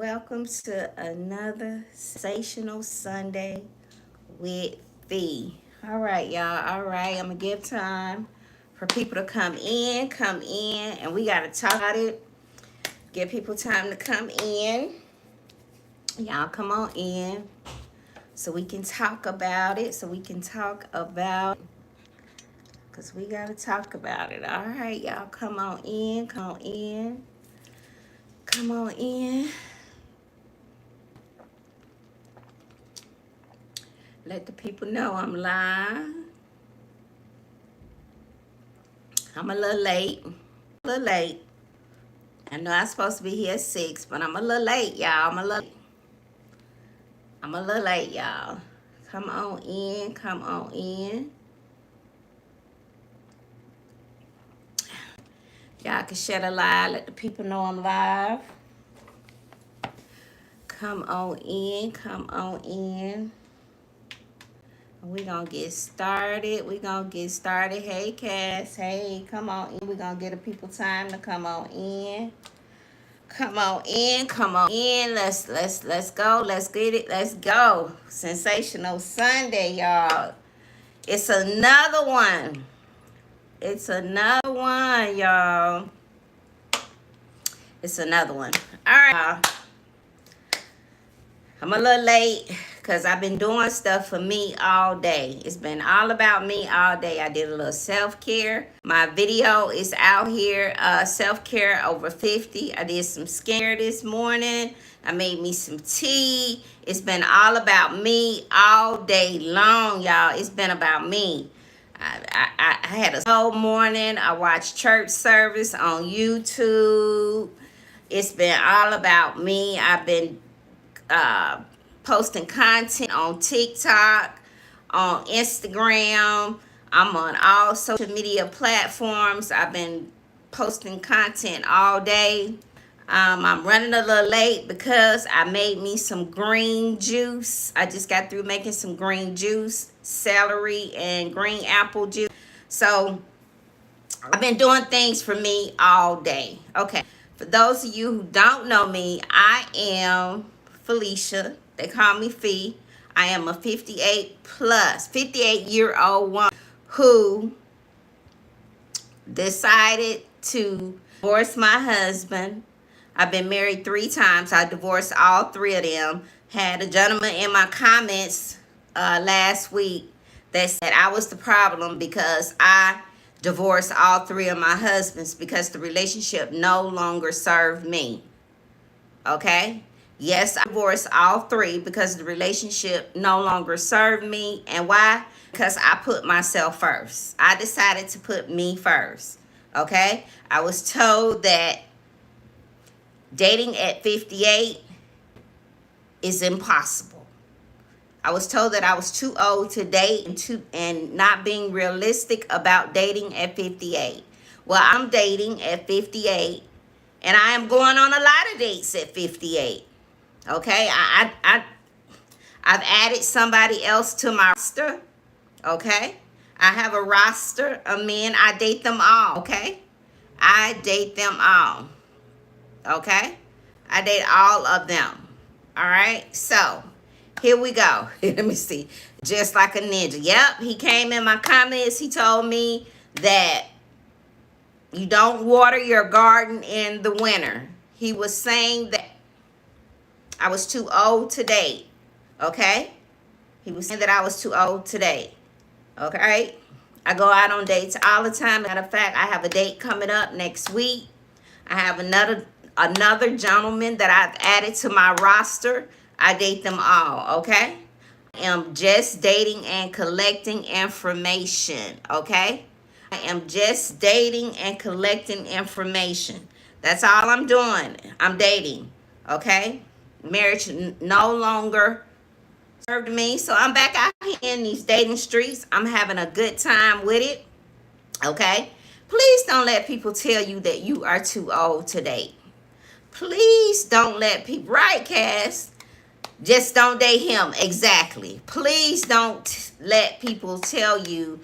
welcome to another sensational Sunday with Fee. All right, y'all. All right, I'm gonna give time for people to come in, and we gotta talk about it. Give people time to come in. Y'all come on in so we can talk about it. Because we gotta talk about it. All right, y'all come on in. Come on in. Let the people know I'm live. I'm a little late. I know I'm supposed to be here at 6, but I'm a little late, y'all. I'm a little late, y'all. Come on in. Y'all can share the live. Let the people know I'm live. Come on in. We're going to get started. Hey, Cass. Hey, come on in. We're going to give the people time to come on in. Come on in. Let's go. Let's get it. Let's go. Sensational Sunday, y'all. It's another one. Y'all. It's another one. All right, y'all. I'm a little late because I've been doing stuff for me all day. It's been all about me all day. I did a little self-care. My video is out here, self-care over 50. I did some skincare this morning. I made me some tea. It's been all about me all day long, y'all. It's been about me. I had a whole morning. I watched church service on YouTube. It's been all about me. I've been posting content on TikTok, on Instagram. I'm on all social media platforms. I've been posting content all day. I'm running a little late because I made me some green juice. I just got through making some green juice, celery and green apple juice. So I've been doing things for me all day. Okay. For those of you who don't know me, I am Felicia. They call me Fee. I am a 58-year-old woman who decided to divorce my husband. I've been married 3 times. I divorced all 3 of them. Had a gentleman in my comments last week that said I was the problem because I divorced all 3 of my husbands because the relationship no longer served me. Okay? Yes, I divorced all 3 because the relationship no longer served me. And why? Because I put myself first. I decided to put me first. Okay? I was told that dating at 58 is impossible. I was told that I was too old to date and not being realistic about dating at 58. Well, I'm dating at 58 and I am going on a lot of dates at 58. Okay? I've added somebody else to my roster. Okay? I have a roster of men. I date them all. Okay? I date them all. Okay? I date all of them. All right? So, here we go. Let me see. Just like a ninja. Yep, he came in my comments. He told me that you don't water your garden in the winter. He was saying that I was too old to date. Okay? He was saying that I was too old to date. Okay? I go out on dates all the time. Matter of fact, I have a date coming up next week. I have another gentleman that I've added to my roster. I date them all, okay? I am just dating and collecting information, okay? I am just dating and collecting information. That's all I'm doing. I'm dating, okay? Marriage no longer served me, so I'm back out here in these dating streets. I'm having a good time with it, okay? Please don't let people tell you that you are too old to date. Please don't let people, right, Cass? Just don't date him. Exactly. Please don't let people tell you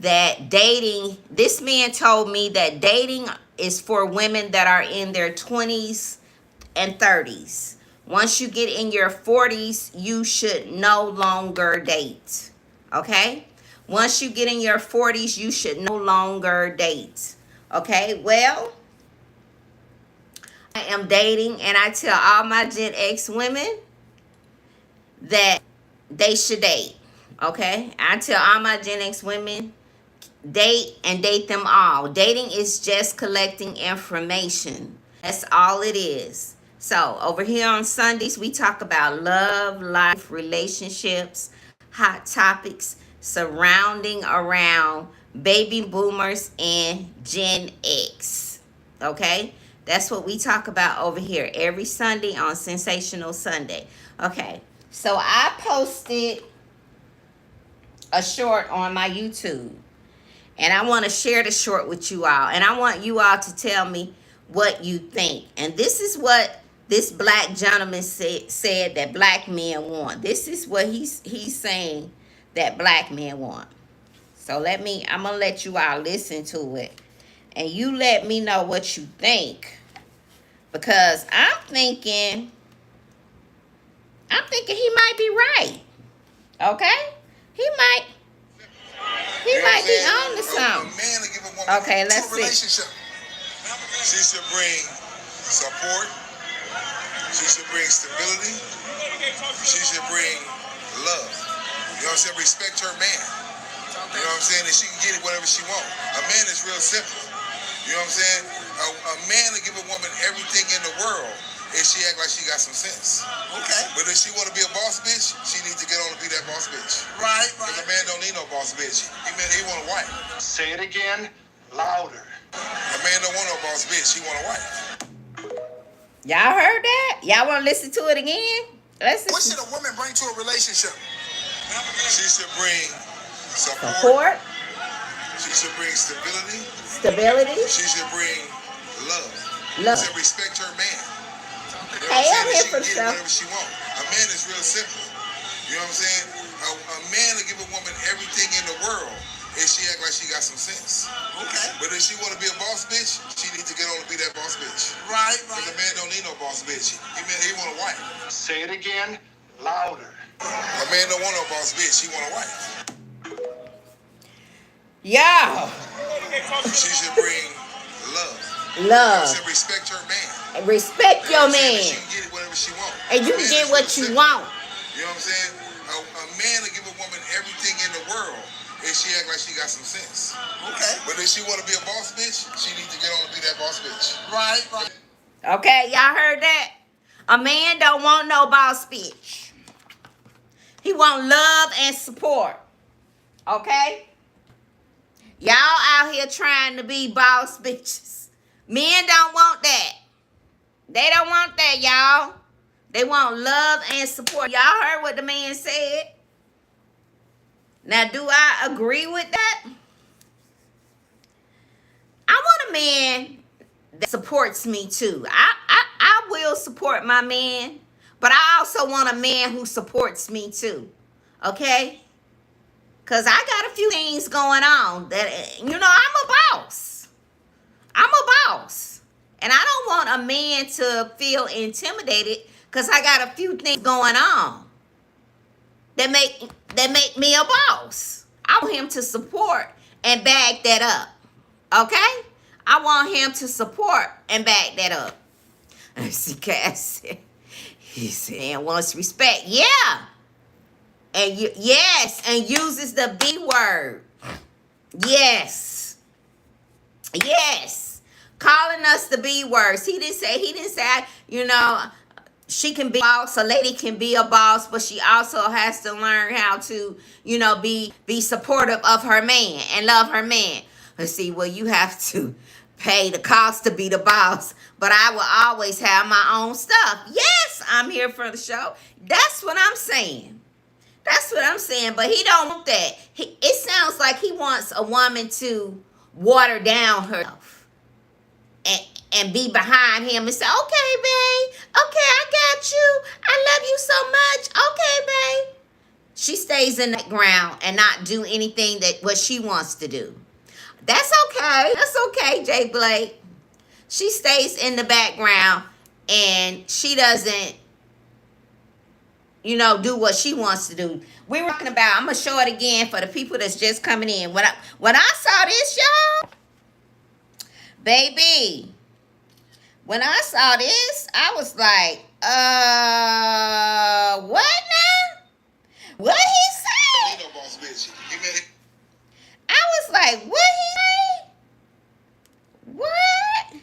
that dating, this man told me that dating is for women that are in their 20s and 30s. Once you get in your 40s, you should no longer date. Okay? Once you get in your 40s, you should no longer date. Okay? Well, I am dating, and I tell all my Gen X women that they should date. Okay? I tell all my Gen X women, date and date them all. Dating is just collecting information. That's all it is. So over here on Sundays, we talk about love, life, relationships, hot topics surrounding around baby boomers and Gen X. Okay? That's what we talk about over here every Sunday on Sensational Sunday. Okay. So I posted a short on my YouTube. And I want to share the short with you all. And I want you all to tell me what you think. And this is what this black gentleman said that black men want. This is what he's saying that black men want. So I'm going to let you all listen to it. And you let me know what you think. Because I'm thinking he might be right. Okay? He might be on to something. Okay, let's see. She should bring support. She should bring stability. She should bring love. You know what I'm saying? Respect her man. You know what I'm saying? And she can get it whatever she wants. A man is real simple. You know what I'm saying? A man will give a woman everything in the world if she act like she got some sense. Okay. But if she want to be a boss bitch, she needs to get on and be that boss bitch. Right. Because a man don't need no boss bitch. He want a wife. Say it again, louder. A man don't want no boss bitch. He want a wife. Y'all heard that? Y'all want to listen to it again? Listen. What should a woman bring to a relationship? She should bring support. She should bring stability. She should bring love. She should respect her man. You know hey, I'm here for she can get whatever she wants. A man is real simple. You know what I'm saying? A man will give a woman everything in the world if she act like she got some sense. Okay. But if she want to be a boss bitch, she needs to get on and be that boss bitch. Right. Because a man don't need no boss bitch. He want a wife. Say it again, louder. A man don't want no boss bitch. He want a wife. Yeah. She should bring love. She should respect her man. Respect your man. She can get it whatever she wants. And you can get what you want. You know what I'm saying? A man will give a woman everything in the world if she act like she got some sense. Okay. But if she want to be a boss bitch, she needs to get on and be that boss bitch. Right. Okay, y'all heard that? A man don't want no boss bitch. He want love and support. Okay? Y'all out here trying to be boss bitches. Men don't want that. They don't want that, y'all. They want love and support. Y'all heard what the man said. Now, do I agree with that? I want a man that supports me too. I will support my man, but I also want a man who supports me too. Okay? Because I got a few things going on that, I'm a boss. I'm a boss. And I don't want a man to feel intimidated because I got a few things going on that make me a boss. I want him to support and back that up. Okay? I want him to support and back that up. See, Cass, he said, wants respect. Yeah. And yes, and uses the B word. Yes. Calling us the B words. He didn't say, she can be a boss, a lady can be a boss, but she also has to learn how to, be supportive of her man and love her man. Let's see, well, you have to pay the cost to be the boss, but I will always have my own stuff. Yes, I'm here for the show. That's what I'm saying. But he don't want that. It sounds like he wants a woman to water down herself and be behind him and say, okay, babe. Okay, I got you. I love you so much. Okay, babe. She stays in the background and not do anything what she wants to do. That's okay, Jay Blake. She stays in the background and she doesn't do what she wants to do. We were talking about, I'm gonna show it again for the people that's just coming in. When I saw this, y'all, baby, when I saw this, I was like, what now? What he say? Ain't no boss bitch. You met I was like, what he say? What?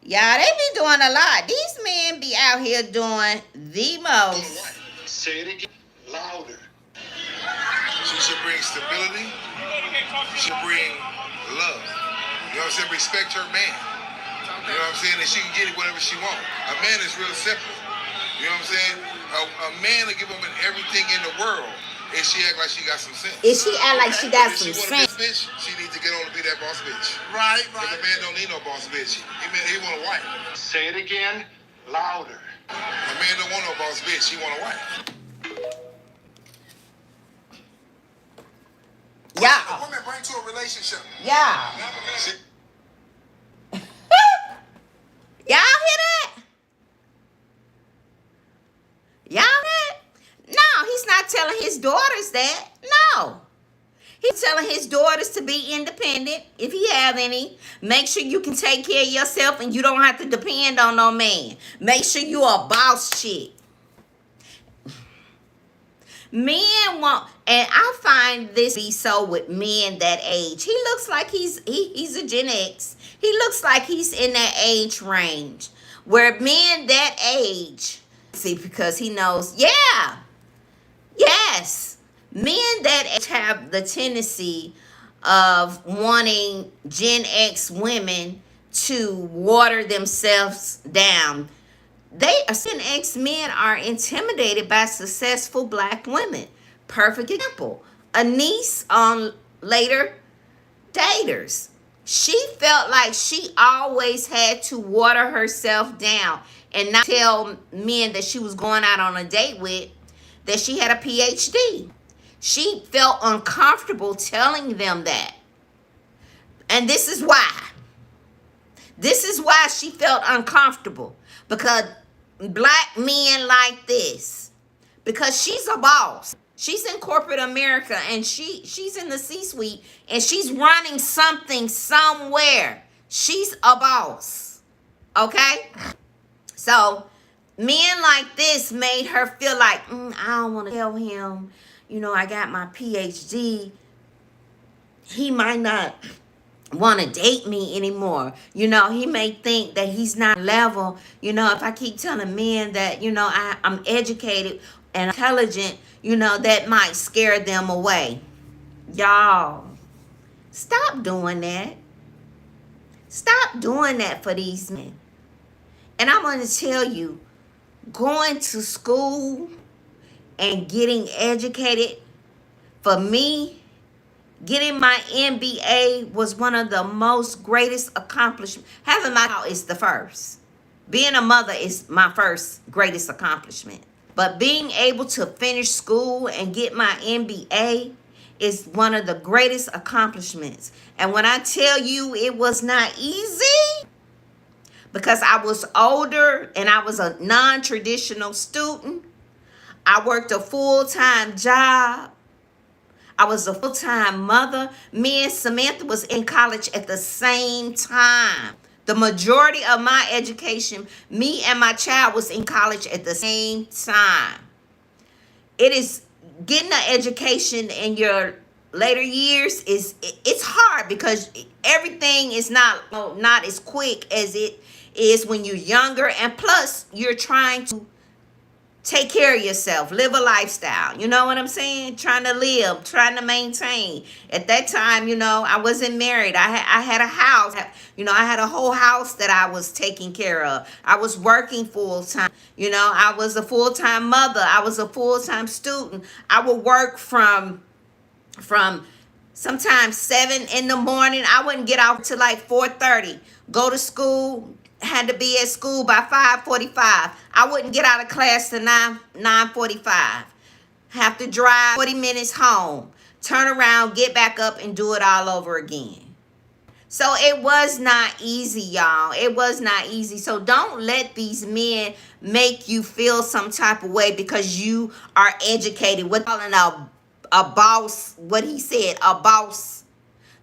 Y'all, they be doing a lot. These men be out here doing the most. Say it again. Louder. She should bring stability. She should bring love. You know what I'm saying? Respect her man. You know what I'm saying? And she can get it whatever she wants. A man is real simple. You know what I'm saying? A man will give a woman everything in the world if she act like she got some sense. If she act like she got If some she want sense. a bitch, she needs to get on and be that boss bitch. Right. Because a man don't need no boss bitch. He want a wife. Say it again. Louder. A man don't want no boss bitch. He want a wife. Yeah. A woman bring to a relationship. Yeah. She, Y'all hear that? Y'all hear that? No, he's not telling his daughters that. No. He's telling his daughters to be independent, if he have any. Make sure you can take care of yourself and you don't have to depend on no man. Make sure you a boss chick. Men want, and I find this be so with men that age. He looks like he's a Gen X. He looks like he's in that age range where men that age, see, because he knows, yeah, yes, men that age have the tendency of wanting Gen X women to water themselves down. Gen X men are intimidated by successful black women. Perfect example. A niece on later daters. She felt like she always had to water herself down and not tell men that she was going out on a date with that she had a PhD. She felt uncomfortable telling them that. And this is why. This is why she felt uncomfortable. Because black men like this. Because she's a boss. She's in corporate America and she's in the C-suite and she's running something somewhere. She's a boss. Okay? So men like this made her feel like, I don't want to tell him, I got my PhD. He might not want to date me anymore. He may think that he's not level. If I keep telling men that, I'm educated and intelligent, that might scare them away. Y'all, stop doing that. Stop doing that for these men. And I'm going to tell you, going to school and getting educated, for me, getting my MBA was one of the most greatest accomplishments. Having my child is the first. Being a mother is my first greatest accomplishment. But being able to finish school and get my MBA is one of the greatest accomplishments. And when I tell you it was not easy, because I was older and I was a non-traditional student, I worked a full-time job. I was a full-time mother. Me and Samantha was in college at the same time. The majority of my education, me and my child was in college at the same time. It is getting an education in your later years it's hard because everything is not as quick as it is when you're younger, and plus you're trying to take care of yourself, live a lifestyle. You know what I'm saying? Trying to live, trying to maintain. At that time, I wasn't married. I had a house. I had a whole house that I was taking care of. I was working full time. I was a full-time mother. I was a full-time student. I would work from sometimes 7 in the morning. I wouldn't get out till like 4:30. Go to school. Had to be at school by 5:45. I wouldn't get out of class till 9:45. Have to drive 40 minutes home. Turn around, get back up, and do it all over again. So it was not easy, y'all. It was not easy. So don't let these men make you feel some type of way because you are educated. What calling a boss, what he said, a boss.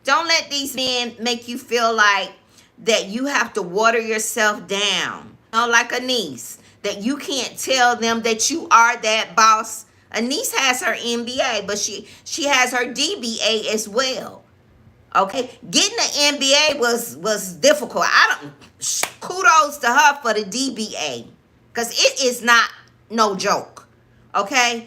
Don't let these men make you feel like that you have to water yourself down. You know, like a niece, that you can't tell them that you are that boss. A niece has her MBA, but she has her DBA as well. Okay, getting the MBA was difficult. I don't. Kudos to her for the DBA, cause it is not no joke. Okay,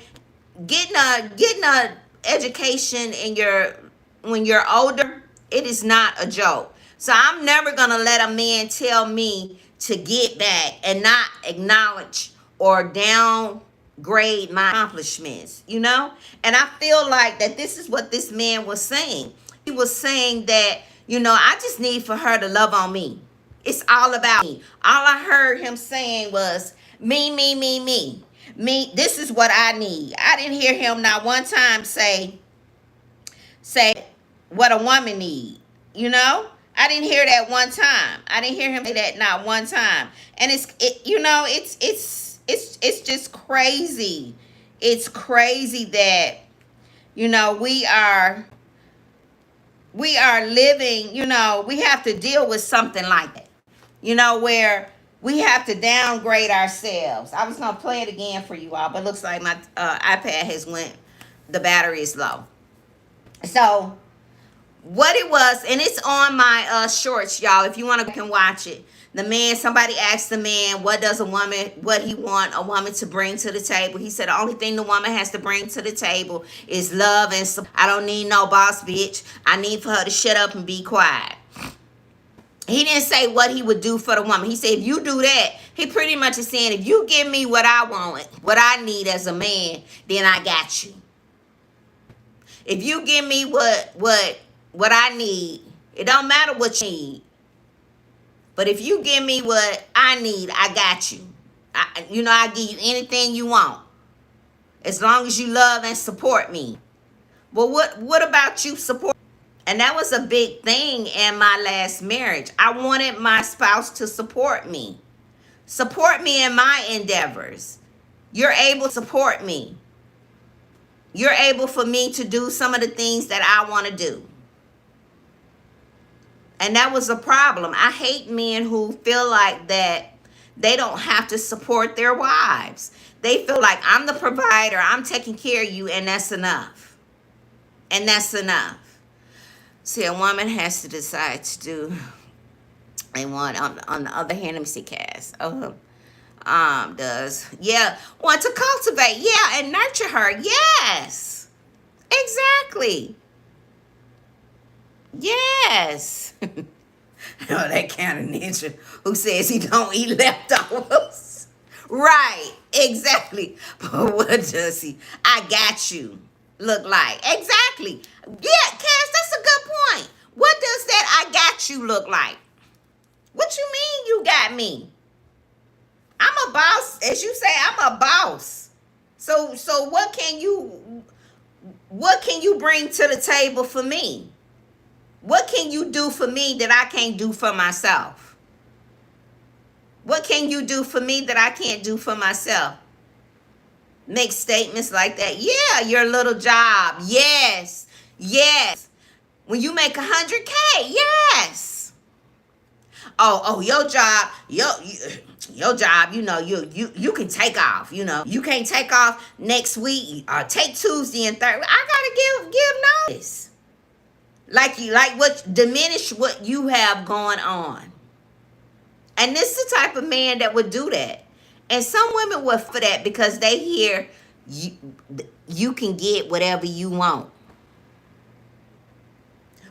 getting a education in your when you're older, it is not a joke. So I'm never gonna let a man tell me to get back and not acknowledge or downgrade my accomplishments, you know? And I feel like that this is what this man was saying. He was saying that, you know, I just need for her to love on me. It's all about me. All I heard him saying was me, me, me, me. Me, this is what I need. I didn't hear him not one time say what a woman need. You know? I didn't hear that one time. I didn't hear him say that not one time. And it's just crazy. It's crazy that, you know, we are living, you know, we have to deal with something like that. You know, where we have to downgrade ourselves. I was going to play it again for you all, but it looks like my iPad has went, the battery is low. So what it was, and it's on my shorts, y'all, if you want to can watch it. The man, somebody asked the man, what he want a woman to bring to the table. He said the only thing the woman has to bring to the table is love and support. I don't need no boss bitch. I need for her to shut up and be quiet. He didn't say what he would do for the woman. He said, if you do that, he pretty much is saying, if you give me what I want, what I need as a man, then I got you. If you give me what I need, it don't matter what you need. But if you give me what I need, I got you. I give you anything you want. As long as you love and support me. Well, what about you support? And that was a big thing in my last marriage. I wanted my spouse to support me. Support me in my endeavors. You're able to support me. You're able for me to do some of the things that I want to do. And that was a problem. I hate men who feel like that they don't have to support their wives. They feel like I'm the provider, I'm taking care of you, and that's enough. And that's enough. See, a woman has to decide to do and want on the other hand, let me see, Cass. Does want to cultivate, and nurture her. Yes. Exactly. Yes. Oh, that kind of ninja who says he don't eat leftovers. Right, exactly. But what does he? I got you. Look like exactly. Yeah, Cass, that's a good point. What does that I got you look like? What you mean you got me? I'm a boss, as you say. I'm a boss. So what can you bring to the table for me? What can you do for me that I can't do for myself? What can you do for me that I can't do for myself? Make statements like that. Yeah, your little job. Yes. Yes. When you make 100K, yes. Oh, your job, your job, you can take off, You can't take off next week or take Tuesday and Thursday. I gotta give notice. Like what diminish what you have going on. And this is the type of man that would do that. And some women would for that because they hear you can get whatever you want.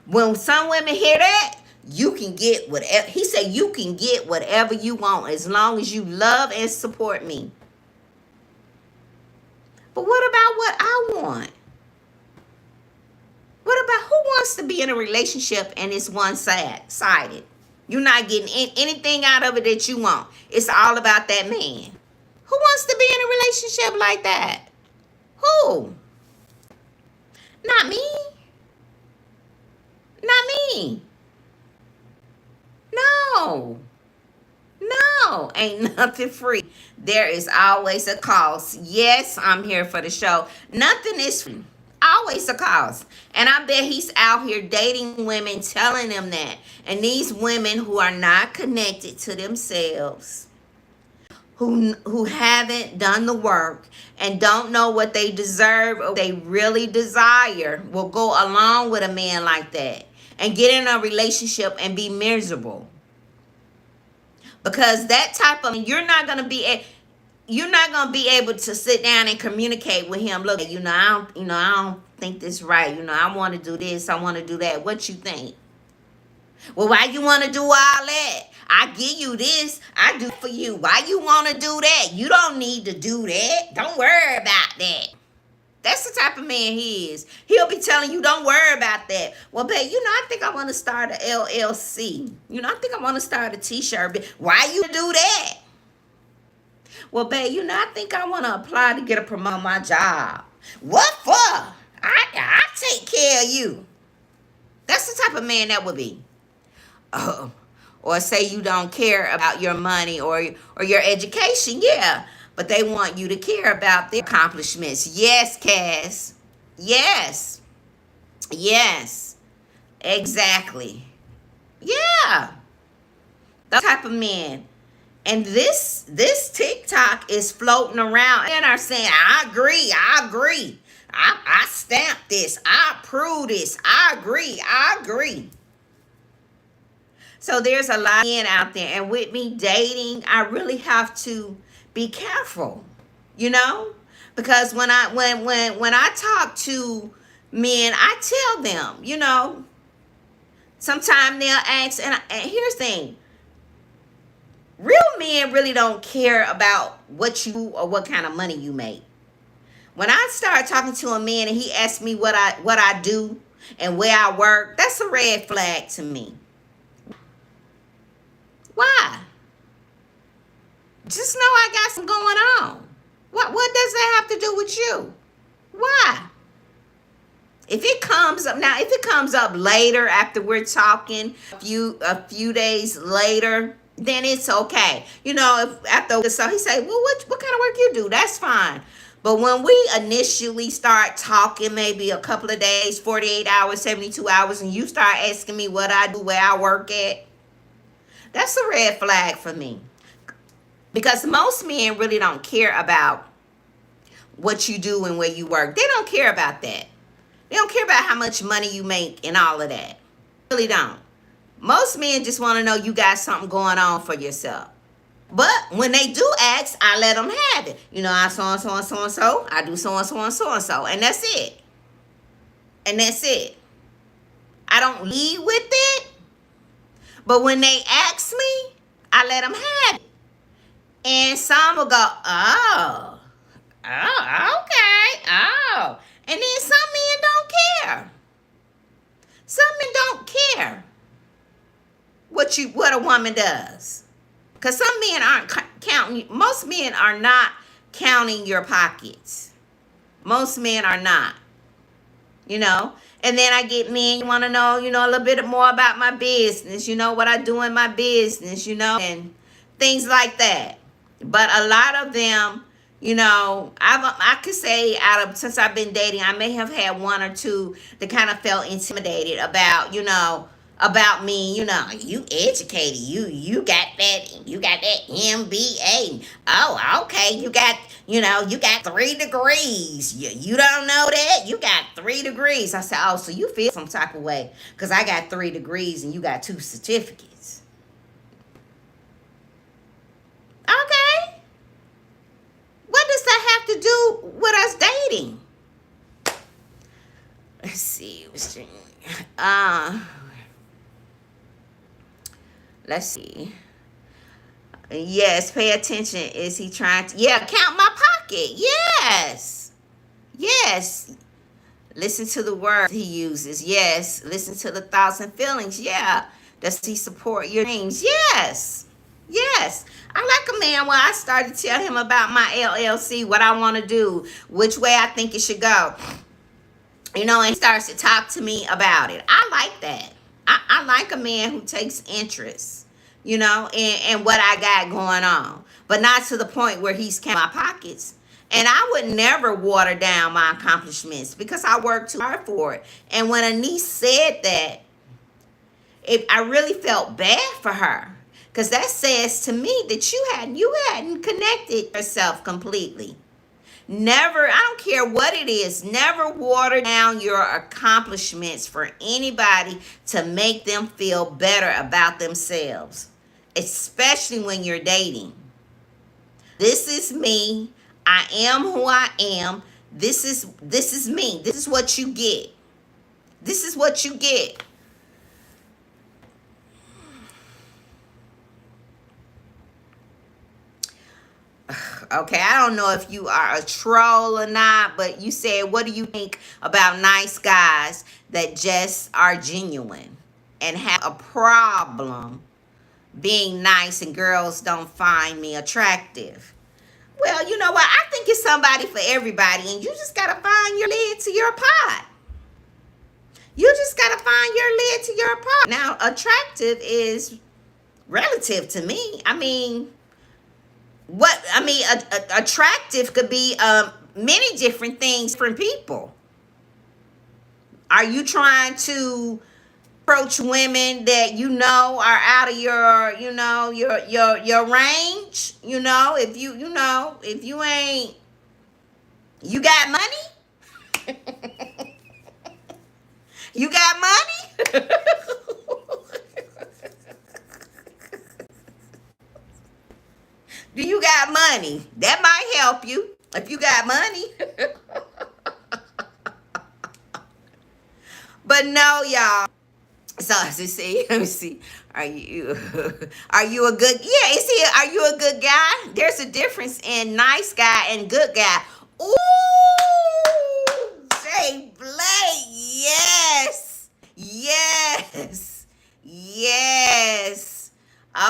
When some women hear that, you can get whatever. He said you can get whatever you want as long as you love and support me. But what about what I want? What about who wants to be in a relationship and it's one-sided? You're not getting anything out of it that you want. It's all about that man. Who wants to be in a relationship like that? Who? Not me. Not me. No. No, ain't nothing free. There is always a cost. Yes, I'm here for the show. Nothing is free. Always a cost. And I bet he's out here dating women, telling them that. And these women who are not connected to themselves, who haven't done the work and don't know what they deserve or they really desire, will go along with a man like that and get in a relationship and be miserable. Because that type of, you're not gonna be able to sit down and communicate with him. Look, I don't think this right. I want to do this, I want to do that. What you think? Well, why you want to do all that? I give you this, I do for you. Why you want to do that? You don't need to do that. Don't worry about that. That's the type of man he is. He'll be telling you, don't worry about that. Well, babe, I think I want to start a LLC. I think I want to start a t-shirt. Why you do that? Well, babe, I think I want to apply to get a promotion on my job. What for? I take care of you. That's the type of man that would be. Or say you don't care about your money or your education. Yeah. But they want you to care about their accomplishments. Yes, Cass. Yes. Yes. Exactly. Yeah. That type of men. And this TikTok is floating around and are saying, I agree. I stamp this. I approve this. I agree. So there's a lot of men out there. And with me dating, I really have to be careful, because when I talk to men, I tell them, sometimes they'll ask, and here's the thing, real men really don't care about what you do or what kind of money you make. When I start talking to a man and he asks me what I do and where I work, that's a red flag to me. Why? Just know I got some going on. What does that have to do with you? Why? If it comes up later after we're talking, a few days later, then it's okay. If after so he say, well, what kind of work you do? That's fine. But when we initially start talking, maybe a couple of days, 48 hours, 72 hours, and you start asking me what I do, where I work at, that's a red flag for me. Because most men really don't care about what you do and where you work. They don't care about that. They don't care about how much money you make and all of that. They really don't. Most men just want to know you got something going on for yourself. But when they do ask, I let them have it. I so and so. I do so and so. And that's it. I don't lead with it. But when they ask me, I let them have it. And some will go, oh, okay, oh. And then some men don't care. Some men don't care what a woman does. Because some men aren't counting, most men are not counting your pockets. Most men are not, And then I get men, you want to know, a little bit more about my business, what I do in my business, and things like that. But a lot of them, I could say since I've been dating, I may have had one or two that kind of felt intimidated about, about me, you educated, you got that MBA. Oh, okay, you got 3 degrees. You don't know that? You got 3 degrees. I said, oh, so you feel some type of way because I got 3 degrees and you got 2 certificates. Okay. What does that have to do with us dating? Let's see. Let's see. Yes, pay attention. Is he trying to? Yeah, count my pocket. Yes. Listen to the words he uses. Yes. Listen to the thoughts and feelings. Yeah. Does he support your dreams? Yes. I like a man where I start to tell him about my LLC, what I want to do, which way I think it should go. And he starts to talk to me about it. I like that. I like a man who takes interest. and what I got going on, but not to the point where he's counting my pockets. And I would never water down my accomplishments because I worked too hard for it. And when a niece said that, I really felt bad for her, because that says to me that you hadn't connected yourself completely. Never, I don't care what it is, never water down your accomplishments for anybody to make them feel better about themselves, especially when you're dating. This is me. I am who I am. This is me. This is what you get. This is what you get. Okay, I don't know if you are a troll or not, but you said, what do you think about nice guys that just are genuine and have a problem being nice and girls don't find me attractive? Well, you know what? I think it's somebody for everybody, and you just got to find your lid to your pot. You just got to find your lid to your pot. Now, attractive is relative to me. I mean, attractive could be many different things for people. Are you trying to approach women that are out of your range? If you ain't, you got money? You got money? Do you got money? That might help you if you got money. But no, y'all. So let me see. Are you a good? Yeah, are you a good guy? There's a difference in nice guy and good guy. Ooh, Jay Blake. Yes. Yes. Yes.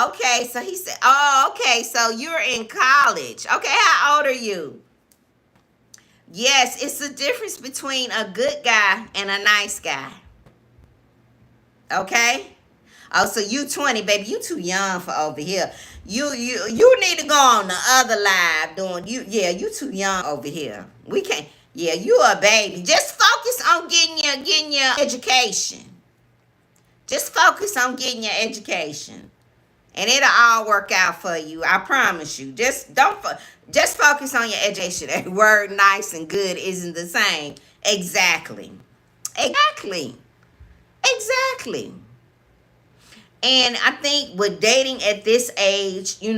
Okay, so he said, oh, okay, so you're in college. Okay, how old are you? Yes, it's the difference between a good guy and a nice guy. Okay? Oh, so you 20, baby. You too young for over here. You need to go on the other live doing you too young over here. We can't. Yeah, you a baby. Just focus on getting your education. Just focus on getting your education. And it'll all work out for you. I promise you. Just focus on your education. That word nice and good isn't the same. Exactly. Exactly. Exactly. And I think with dating at this age, you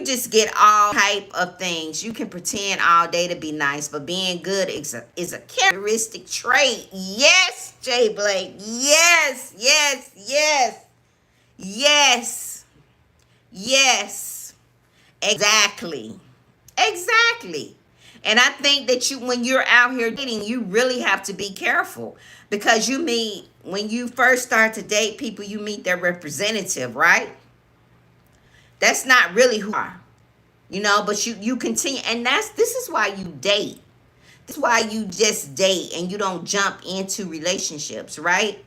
just get all type of things. You can pretend all day to be nice, but being good is a characteristic trait. Yes, Jay Blake. Yes, yes, yes. Yes. Yes. Exactly. Exactly. And I think that when you're out here dating, you really have to be careful, because when you first start to date people, you meet their representative, right? That's not really who you are, but you continue. And this is why you date. This is why you just date and you don't jump into relationships, right?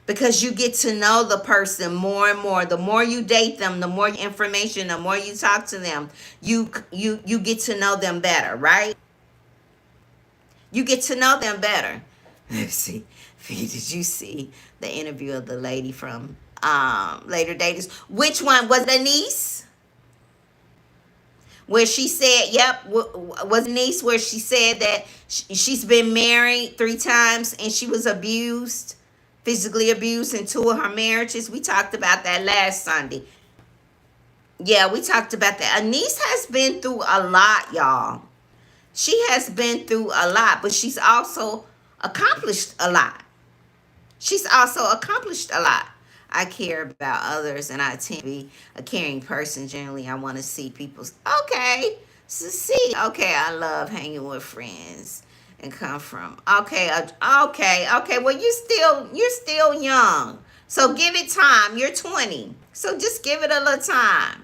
Because you get to know the person more and more. The more you date them, the more information, the more you talk to them, you get to know them better, right? You get to know them better. Let's see. Did you see the interview of the lady from Later Daters? Which one was the niece? Where she said, yep, was the niece where she said that she's been married 3 times and she was abused, physically abused in 2 of her marriages. We talked about that last Sunday. Yeah, we talked about that. Anise has been through a lot, y'all. She has been through a lot, but she's also accomplished a lot. She's also accomplished a lot. I care about others, and I tend to be a caring person. Generally, I want to see people's okay. Okay, I love hanging with friends and come from. Okay. Well, you're still young, so give it time. You're 20, so just give it a little time.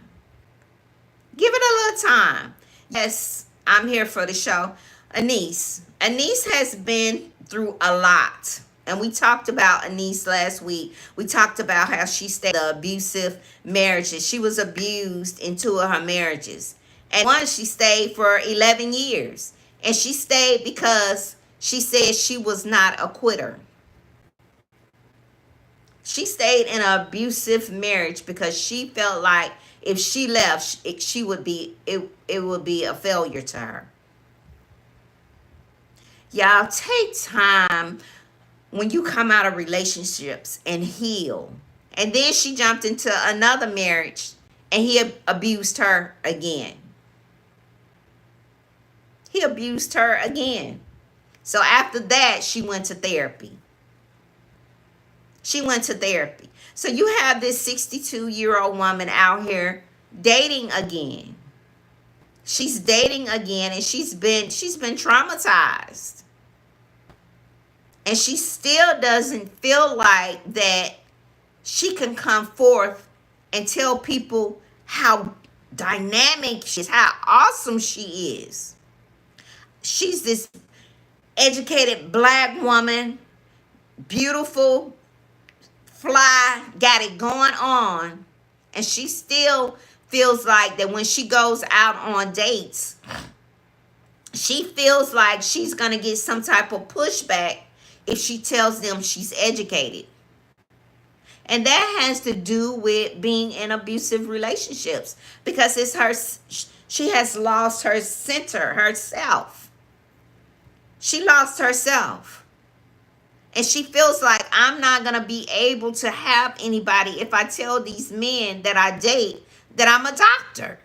Give it a little time. Yes, I'm here for the show. Anise has been through a lot. And we talked about Anise last week. We talked about how she stayed in the abusive marriages. She was abused in 2 of her marriages. And one, she stayed for 11 years. And she stayed because she said she was not a quitter. She stayed in an abusive marriage because she felt like if she left, it would be a failure to her. Y'all, take time when you come out of relationships and heal. And then she jumped into another marriage and he abused her again. He abused her again. So after that, she went to therapy. She went to therapy. So you have this 62-year-old woman out here dating again. She's dating again and she's been traumatized. And she still doesn't feel like that she can come forth and tell people how dynamic she is, how awesome she is. She's this educated black woman, beautiful, fly, got it going on. And she still feels like that when she goes out on dates, she feels like she's going to get some type of pushback if she tells them she's educated. And that has to do with being in abusive relationships because she has lost her center, herself. She lost herself. And she feels like I'm not going to be able to have anybody if I tell these men that I date that I'm a doctor.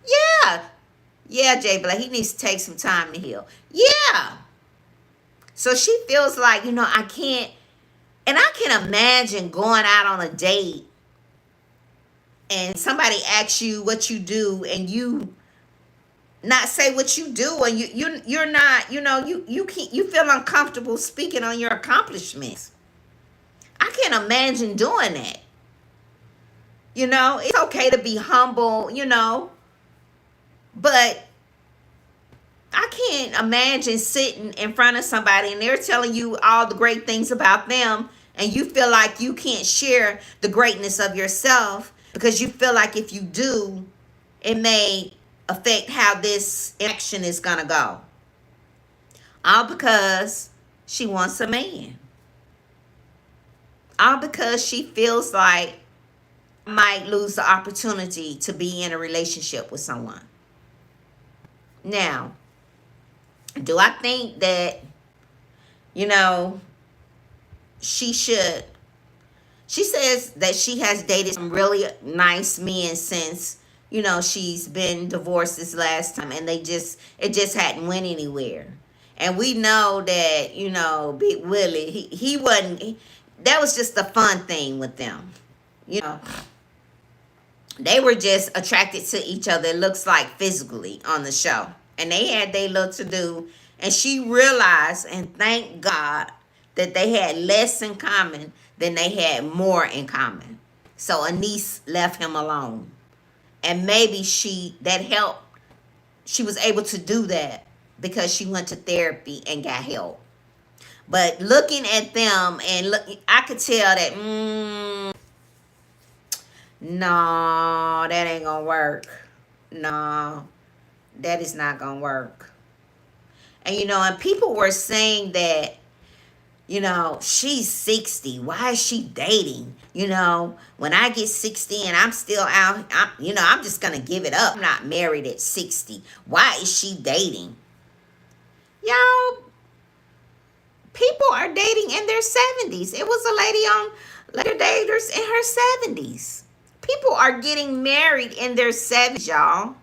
Yeah. Yeah, Jay Black, he needs to take some time to heal. Yeah. So she feels like, I can't, and I can imagine going out on a date and somebody asks you what you do and you not say what you do and you're not, you feel uncomfortable speaking on your accomplishments. I can't imagine doing that. It's okay to be humble, but I can't imagine sitting in front of somebody and they're telling you all the great things about them and you feel like you can't share the greatness of yourself because you feel like if you do, it may affect how this action is going to go. All because she wants a man. All because she feels like I might lose the opportunity to be in a relationship with someone. Now, do I think that, she should? She says that she has dated some really nice men since, she's been divorced this last time and it just hadn't went anywhere. And we know that, Big Willie, he wasn't, that was just a fun thing with them. They were just attracted to each other, it looks like physically on the show. And they had their little to do. And she realized, and thank God, that they had less in common than they had more in common. So Anise left him alone. And maybe that helped. She was able to do that because she went to therapy and got help. But looking at them, I could tell that, no, that ain't gonna work. No, that is not gonna work. And and people were saying that, she's 60. Why is she dating? When I get 60 and I'm still out, I'm just gonna give it up. I'm not married at 60. Why is she dating? Y'all, people are dating in their 70s. It was a lady on Later Daters in her 70s. People are getting married in their 70s, y'all.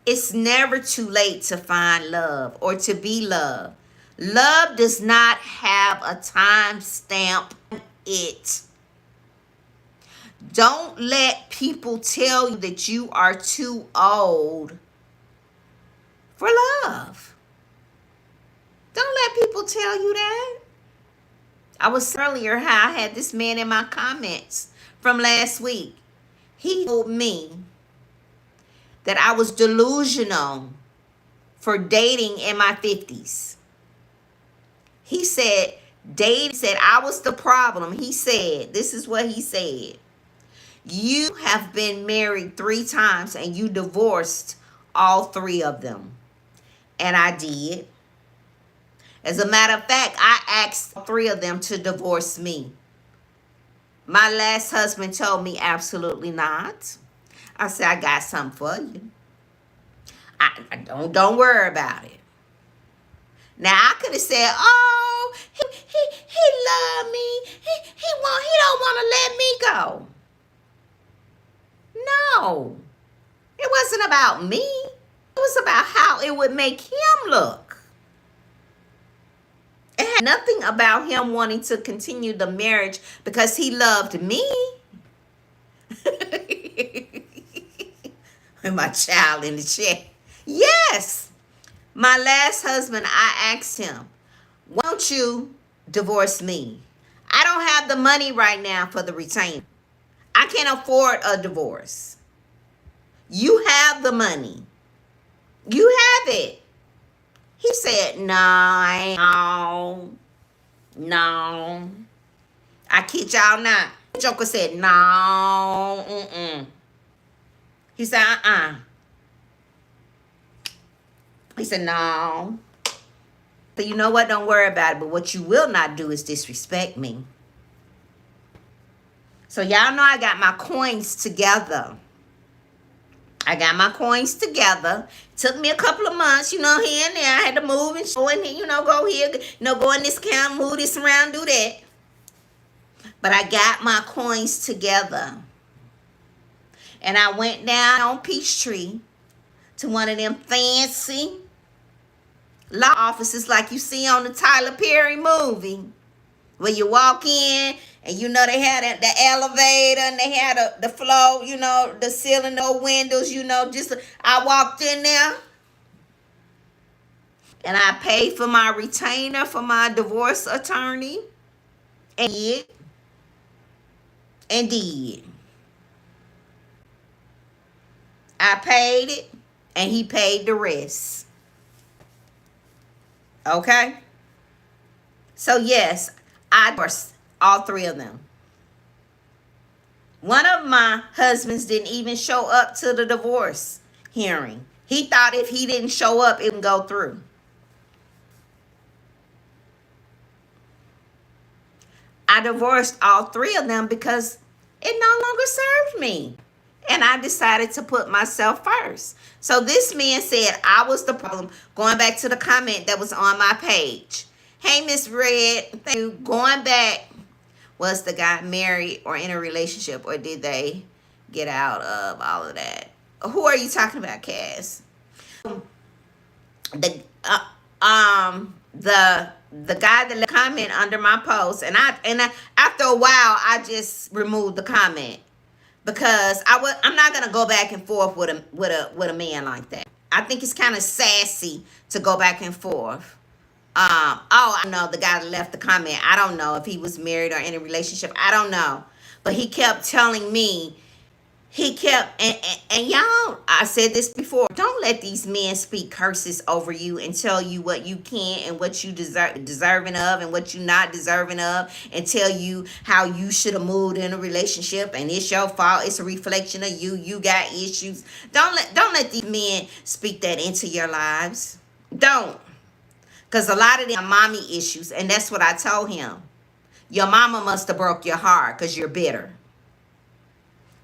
It's never too late to find love or to be loved. Love does not have a time stamp on it. Don't let people tell you that you are too old for love. Don't let people tell you that. I was earlier how I had this man in my comments from last week. He told me that I was delusional for dating in my 50s. He said, David said, I was the problem. He said, this is what he said. You have been married 3 times and you divorced all 3 of them. And I did. As a matter of fact, I asked 3 of them to divorce me. My last husband told me absolutely not. I said, I got something for you. I don't worry about it. Now I could have said, oh, he loved me. He don't want to let me go. No. It wasn't about me. It was about how it would make him look. It had nothing about him wanting to continue the marriage because he loved me. And my child in the chat. Yes. My last husband, I asked him, why don't you divorce me? I don't have the money right now for the retainer. I can't afford a divorce. You have the money. You have it. He said, no. I kid y'all not. Joker said, no. He said, He said, no. So you know what? Don't worry about it. But what you will not do is disrespect me. So y'all know I got my coins together. Took me a couple of months, here and there. I had to move and show and, go here, go in this account, move this around, do that. But I got my coins together. And I went down on Peachtree to one of them fancy law offices like you see on the Tyler Perry movie, where you walk in and they had the elevator and they had the floor, the ceiling, no windows, I walked in there and I paid for my retainer for my divorce attorney and did. I paid it and he paid the rest. Okay? So yes, I divorced all 3 of them. One of my husbands didn't even show up to the divorce hearing. He thought if he didn't show up, it would go through. I divorced all 3 of them because it no longer served me. And I decided to put myself first. So this man said I was the problem. Going back to the comment that was on my page. Hey, Miss Red, thank you. Going back, was the guy married or in a relationship, or did they get out of all of that? Who are you talking about, Cass? The guy that left a comment under my post, and after a while I just removed the comment because I'm not gonna go back and forth with a man like that. I think it's kind of sassy to go back and forth. I know the guy that left the comment. I don't know if he was married or in a relationship. I don't know. But he kept telling me, and y'all, I said this before, don't let these men speak curses over you and tell you what you can and what you deserving of and what you not deserving of, and tell you how you should have moved in a relationship and it's your fault. It's a reflection of you. You got issues. Don't let these men speak that into your lives. Don't. Because a lot of them are mommy issues, and that's what I told him. Your mama must have broke your heart because you're bitter.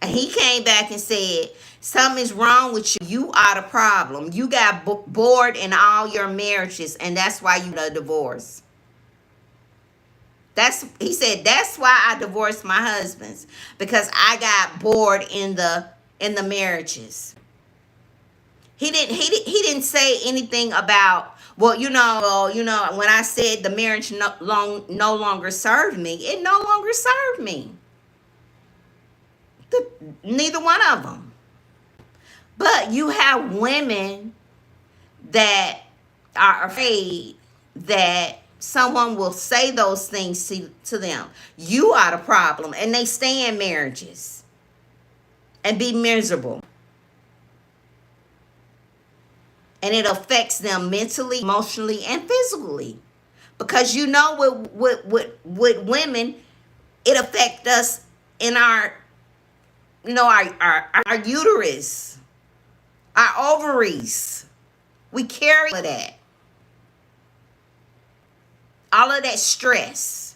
And he came back and said, something's wrong with you. You are the problem. You got bored in all your marriages, and that's why you got a divorce. He said, that's why I divorced my husbands, because I got bored in the marriages. He didn't say anything about, when I said the marriage no longer served me, it no longer served me. Neither one of them. But you have women that are afraid that someone will say those things to them. You are the problem. And they stay in marriages and be miserable. And it affects them mentally, emotionally, and physically. Because you know, with women, it affects us in our, our uterus, our ovaries. We carry all of that stress.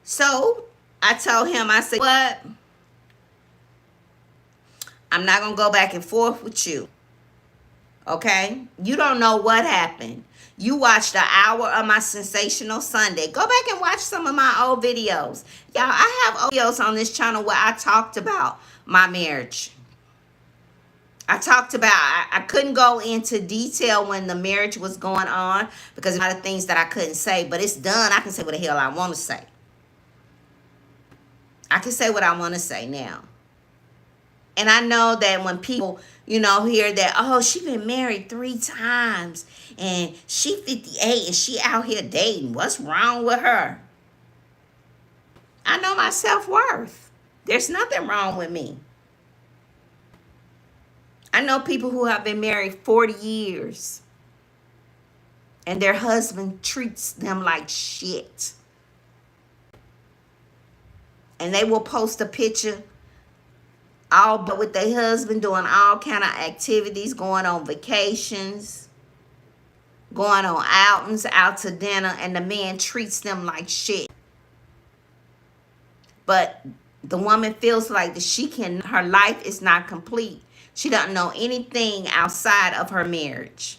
So I told him, I said, what? I'm not going to go back and forth with you. Okay? You don't know what happened. You watched an hour of my Sensational Sunday. Go back and watch some of my old videos. Y'all, I have old videos on this channel where I talked about my marriage. I talked about, I couldn't go into detail when the marriage was going on because there's a lot of things that I couldn't say, but it's done. I can say what the hell I want to say. I can say what I want to say now. And I know that when people, hear that, oh, she been married 3 times and she 58 and she out here dating. What's wrong with her? I know my self-worth. There's nothing wrong with me. I know people who have been married 40 years and their husband treats them like shit. And they will post a picture but with their husband doing all kind of activities, going on vacations, going on outings, out to dinner, and the man treats them like shit. But the woman feels like that her life is not complete. She doesn't know anything outside of her marriage.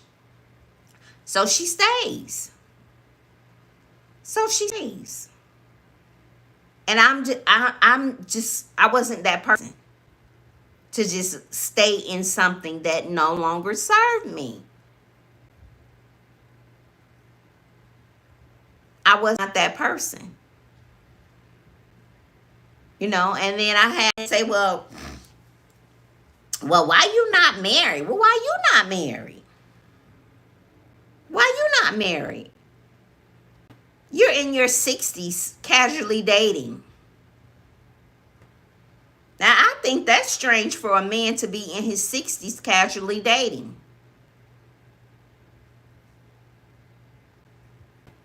So she stays. And I wasn't that person to just stay in something that no longer served me. I was not that person. And then I had to say, well, why you not married? Well, why you not married? Why you not married? You're in your 60s casually dating. Now, I think that's strange for a man to be in his 60s casually dating.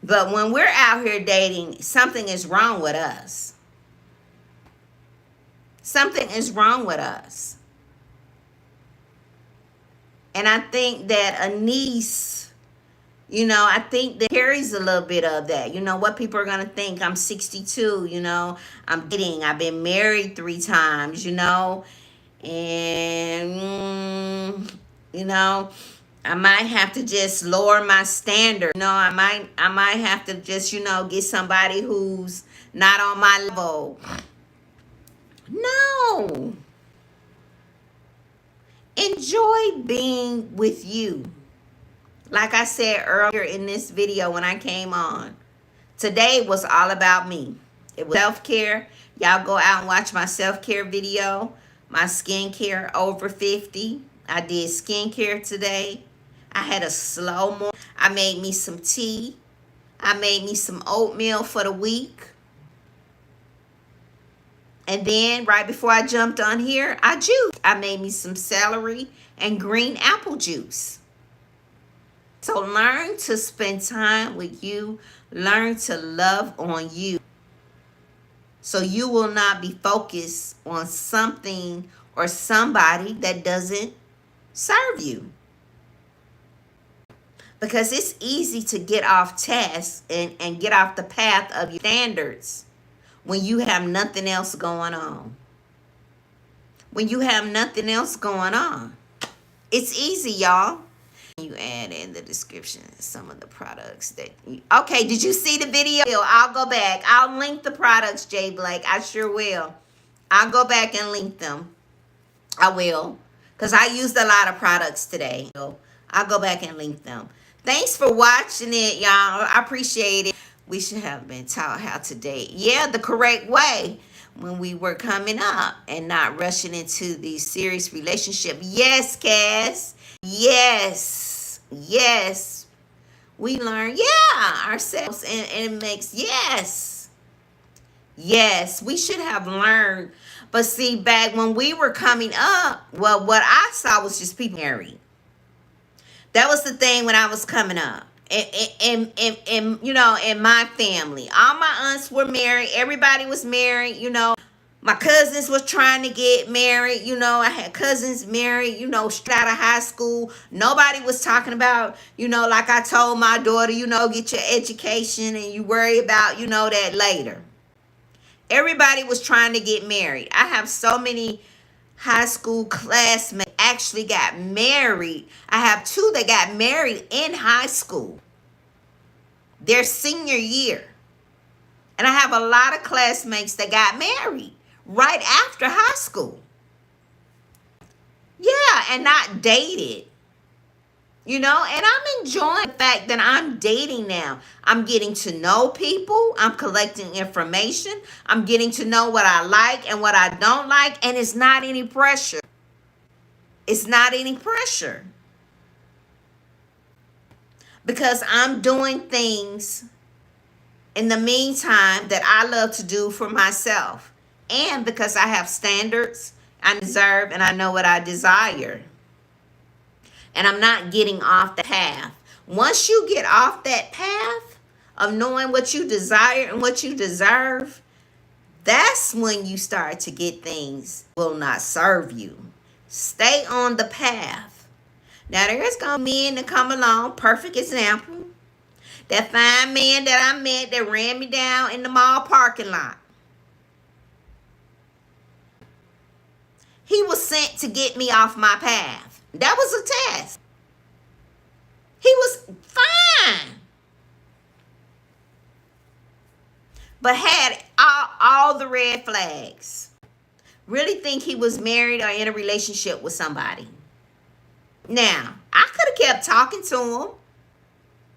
But when we're out here dating, something is wrong with us. Something is wrong with us. And I think that a niece, I think that carries a little bit of that. What people are going to think. I'm 62, I'm dating. I've been married 3 times, and, I might have to just lower my standard. I might have to just, get somebody who's not on my level. No. Enjoy being with you. Like I said earlier in this video when I came on, today was all about me. It was self-care. Y'all go out and watch my self-care video, my skincare over 50. I did skincare today. I had a slow morning. I made me some tea. I made me some oatmeal for the week. And then right before I jumped on here, I juiced. I made me some celery and green apple juice. So learn to spend time with you. Learn to love on you. So you will not be focused on something or somebody that doesn't serve you. Because it's easy to get off task and get off the path of your standards when you have nothing else going on. When you have nothing else going on. It's easy, y'all. You add in the description some of the products that you... Okay, did you see the video? I'll go back. I'll link the products, Jay Blake. I sure will. I'll go back and link them. I will. Because I used a lot of products today. So I'll go back and link them. Thanks for watching it, y'all. I appreciate it. We should have been taught how to date. Yeah, the correct way when we were coming up and not rushing into the serious relationship. Yes, Cass. Yes. Yes. We learn, ourselves. And it makes, yes. Yes, we should have learned. But see, back when we were coming up, well, what I saw was just people married. That was the thing when I was coming up. in you know, in my family. All my aunts were married. Everybody was married, you know. My cousins was trying to get married, you know. I had cousins married, you know, straight out of high school. Nobody was talking about, you know, like I told my daughter, you know, get your education and you worry about, you know, that later. Everybody was trying to get married. I have so many high school classmates actually got married. I have two that got married in high school, their senior year. And I have a lot of classmates that got married right after high school. Yeah, and not dated. You know, and I'm enjoying the fact that I'm dating now. I'm getting to know people. I'm collecting information. I'm getting to know what I like and what I don't like. And it's not any pressure. It's not any pressure. Because I'm doing things in the meantime that I love to do for myself. And because I have standards I deserve and I know what I desire. And I'm not getting off the path. Once you get off that path of knowing what you desire and what you deserve, that's when you start to get things that will not serve you. Stay on the path. Now there's gonna be men that come along, perfect example. That fine man that I met that ran me down in the mall parking lot. He was sent to get me off my path. That was a test. He was fine. But had all the red flags. Really think he was married or in a relationship with somebody. Now, I could have kept talking to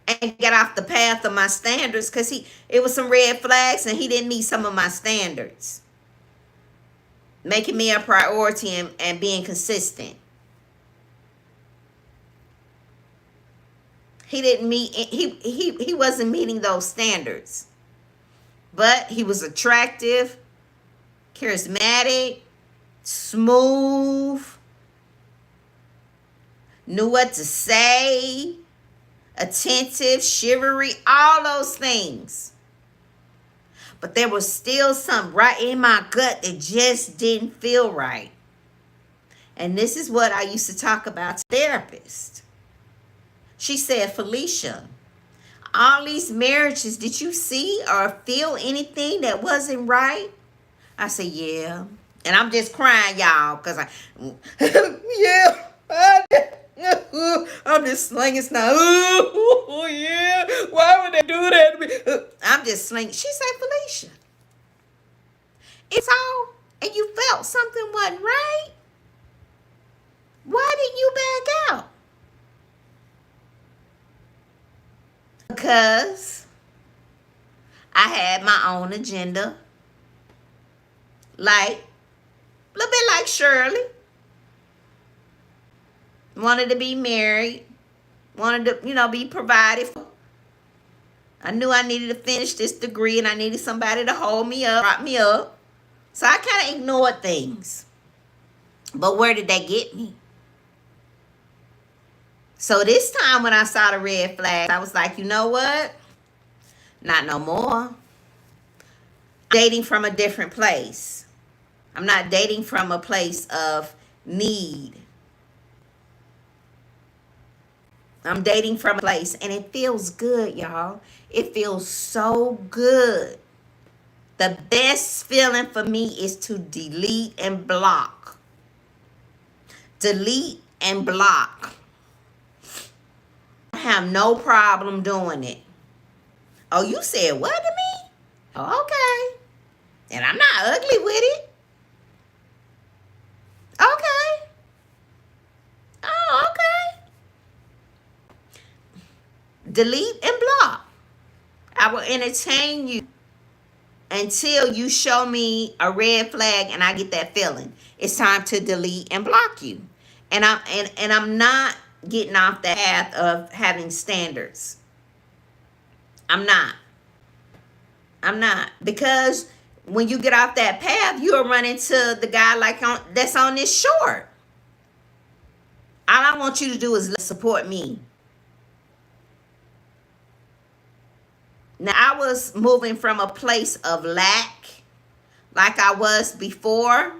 him and get off the path of my standards because it was some red flags and he didn't meet some of my standards. Making me a priority and being consistent. He didn't meet, he wasn't meeting those standards. But he was attractive, charismatic, smooth, knew what to say, attentive, chivalry, all those things. But there was still something right in my gut that just didn't feel right. And this is what I used to talk about to therapists. She said, Felicia, all these marriages, did you see or feel anything that wasn't right? I said, yeah. And I'm just crying, y'all, because yeah, I'm just slinging stuff. Oh, yeah, why would they do that to me? I'm just slinging. She said, Felicia, it's all, and you felt something wasn't right. Why didn't you back out? Because I had my own agenda. Like, a little bit like Shirley. Wanted to be married. Wanted to, be provided for. I knew I needed to finish this degree and I needed somebody to hold me up, prop me up. So I kind of ignored things. But where did that get me? So this time when I saw the red flag, I was like, you know what? Not no more. Dating from a different place. I'm not dating from a place of need. I'm dating from a place, and it feels good, y'all. It feels so good. The best feeling for me is to delete and block. Delete and block. I have no problem doing it. Oh, you said what to me? Oh, okay. And I'm not ugly with it. Okay. Oh, okay. Delete and block. I will entertain you until you show me a red flag and I get that feeling. It's time to delete and block you. And I'm not getting off the path of having standards. I'm not. Because when you get off that path, you'll run into the guy that's on this short. All I want you to do is support me. Now, I was moving from a place of lack, like I was before,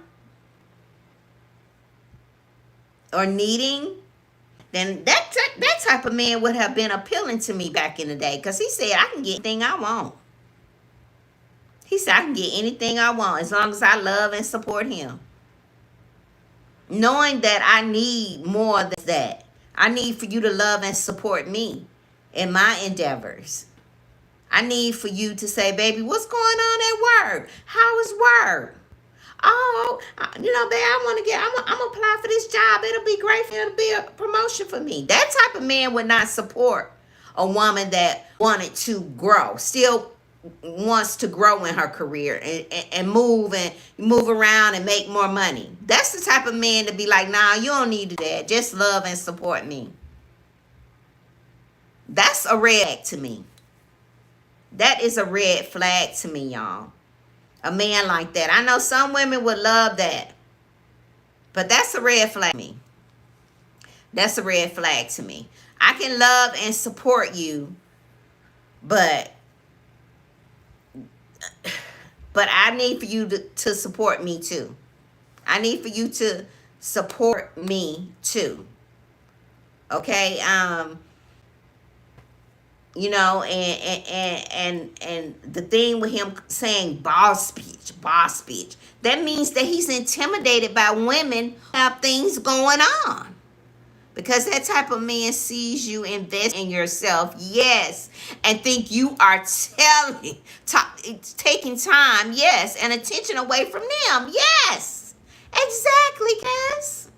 or needing. Then that type of man would have been appealing to me back in the day, because he said I can get anything I want. He said I can get anything I want as long as I love and support him. Knowing that I need more than that. I need for you to love and support me in my endeavors. I need for you to say, baby, what's going on at work? How is work? Oh, babe, I'm going to apply for this job. It'll be great. It'll be a promotion for me. That type of man would not support a woman that wanted to grow, still wants to grow in her career and move around and make more money. That's the type of man to be like, nah, you don't need that. Just love and support me. That's a red flag to me. That is a red flag to me, y'all. A man like that. I know some women would love that, but that's a red flag to me. That's a red flag to me. I can love and support you, but I need for you to support me too. I need for you to support me too. Okay? And the thing with him saying boss bitch, that means that he's intimidated by women who have things going on. Because that type of man sees you invest in yourself, yes, and think you are taking time, yes, and attention away from them, yes. Exactly, guys.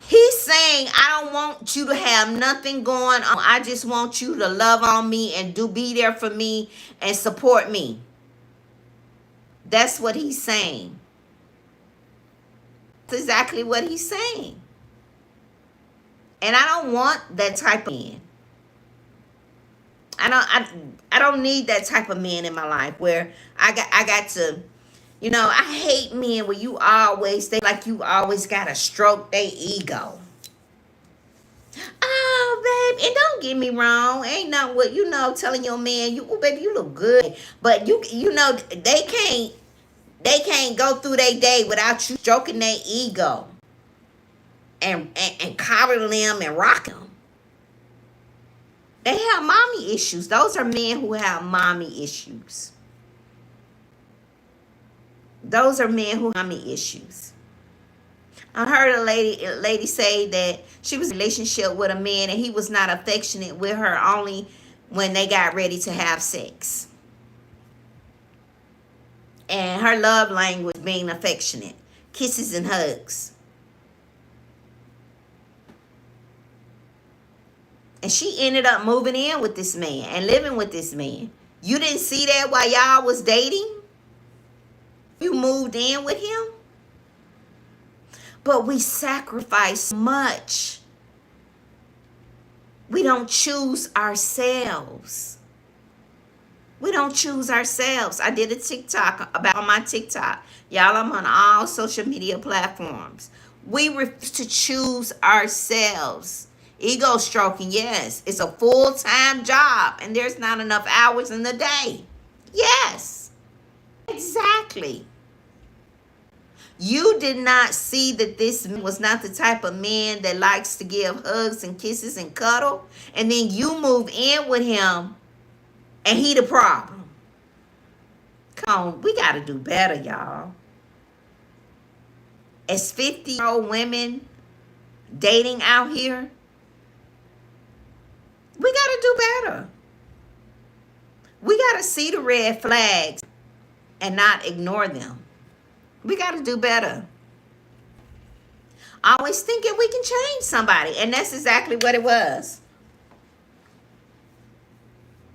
He's saying, I don't want you to have nothing going on. I just want you to love on me and be there for me and support me. That's what he's saying. That's exactly what he's saying. And I don't want that type of man. I don't need that type of man in my life where I got to, I hate men where they like you always gotta stroke their ego. Oh, babe, and don't get me wrong, ain't not what telling your man, baby, you look good, but they can't go through their day without you stroking their ego and coddling them and rocking them. They have mommy issues. Those are men who have mommy issues. Those are men who have mommy issues. I heard a lady say that she was in a relationship with a man and he was not affectionate with her only when they got ready to have sex. And her love language being affectionate, kisses and hugs. And she ended up moving in with this man and living with this man. You didn't see that while y'all was dating? You moved in with him? But we sacrifice much. We don't choose ourselves. We don't choose ourselves. I did a TikTok on my TikTok. Y'all, I'm on all social media platforms. We refuse to choose ourselves. Ego stroking, yes. It's a full-time job and there's not enough hours in the day. Yes. Exactly. You did not see that this was not the type of man that likes to give hugs and kisses and cuddle. And then you move in with him and he the problem. Come on, we got to do better, y'all. As 50-year-old women dating out here, we got to do better. We got to see the red flags and not ignore them. We got to do better. Always thinking we can change somebody. And that's exactly what it was.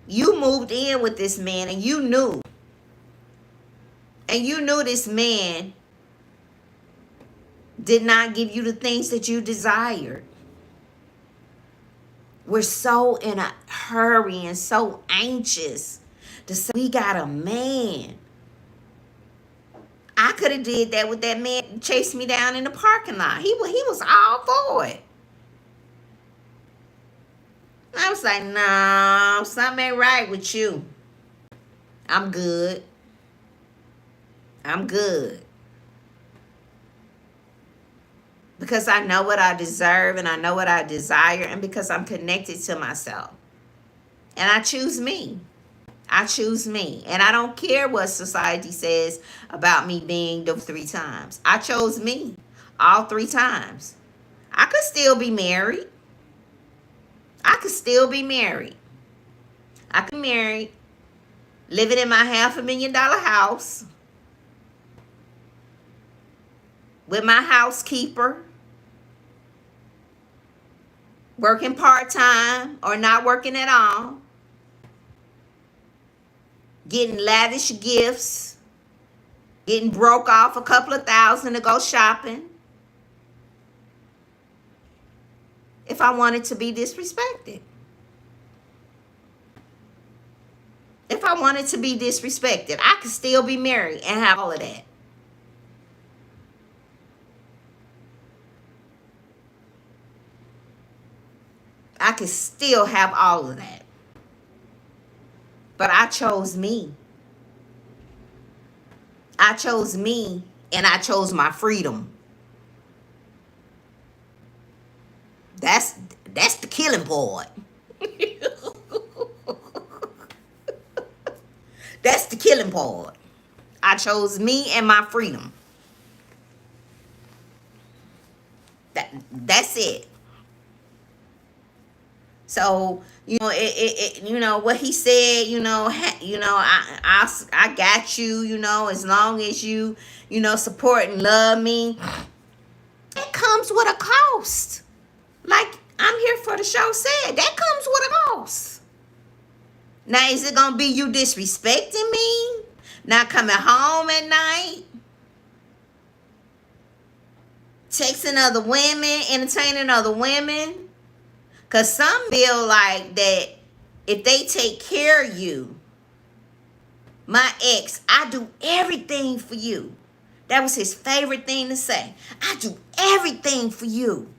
You moved in with this man and you knew. And you knew this man did not give you the things that you desired. We're so in a hurry and so anxious to say we got a man. I could have did that with that man chased me down in the parking lot. He was all for it. I was like, no, something ain't right with you. I'm good. I'm good. Because I know what I deserve and I know what I desire, and because I'm connected to myself. And I choose me. I choose me. And I don't care what society says about me being the 3 times. I chose me all 3 times. I could still be married. I could still be married. I could be married, living in my $500,000 house with my housekeeper, working part-time or not working at all, getting lavish gifts, getting broke off a couple of thousand to go shopping, if I wanted to be disrespected. If I wanted to be disrespected, I could still be married and have all of that. I could still have all of that. But I chose me. I chose me, and I chose my freedom. That's the killing part. That's the killing part. I chose me and my freedom. That's it. So what he said. I got you. As long as you support and love me. It comes with a cost. Like I'm here for the show said, that comes with a cost. Now, is it gonna be you disrespecting me? Not coming home at night? Texting other women, entertaining other women? Because some feel like that if they take care of you, my ex, I do everything for you. That was his favorite thing to say. I do everything for you.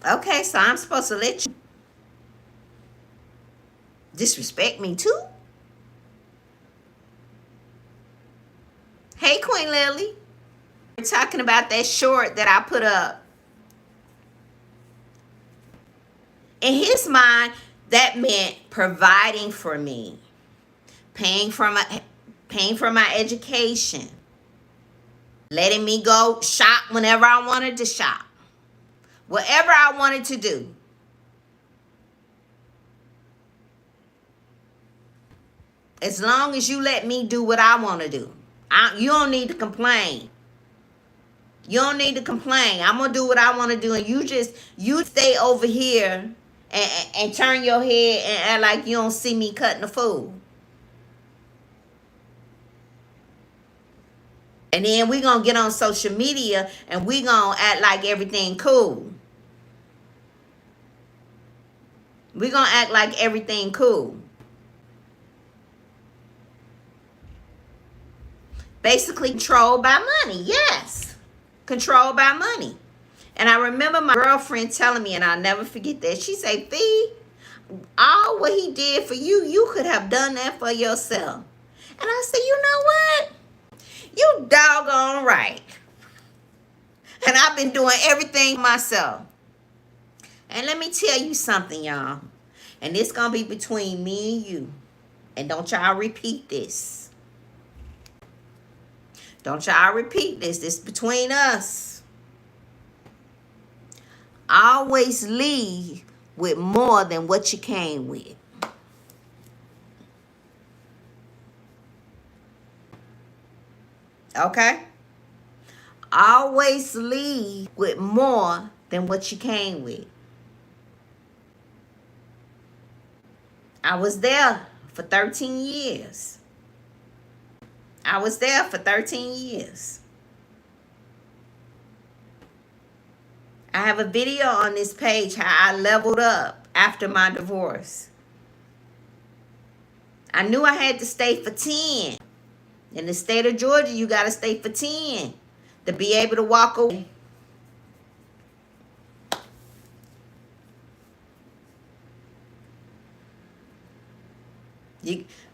Okay, so I'm supposed to let you disrespect me too? Hey, Queen Lily. We're talking about that short that I put up. In his mind, that meant providing for me, paying for my education, letting me go shop whenever I wanted to shop, whatever I wanted to do. As long as you let me do what I want to do, you don't need to complain. You don't need to complain. I'm gonna do what I want to do, and you stay over here and turn your head and act like you don't see me cutting the food. And then we gonna get on social media and we gonna act like everything cool. We gonna act like everything cool. Basically controlled by money. Yes. Controlled by money. And I remember my girlfriend telling me, and I'll never forget that. She said, Fee, all what he did for you, you could have done that for yourself. And I said, you know what? You doggone right. And I've been doing everything myself. And let me tell you something, y'all. And it's going to be between me and you. And don't y'all repeat this. Don't y'all repeat this. This is between us. Always leave with more than what you came with. Okay? Always leave with more than what you came with. I was there for 13 years. I was there for 13 years. I have a video on this page how I leveled up after my divorce. I knew I had to stay for 10. In the state of Georgia, you got to stay for 10 to be able to walk away.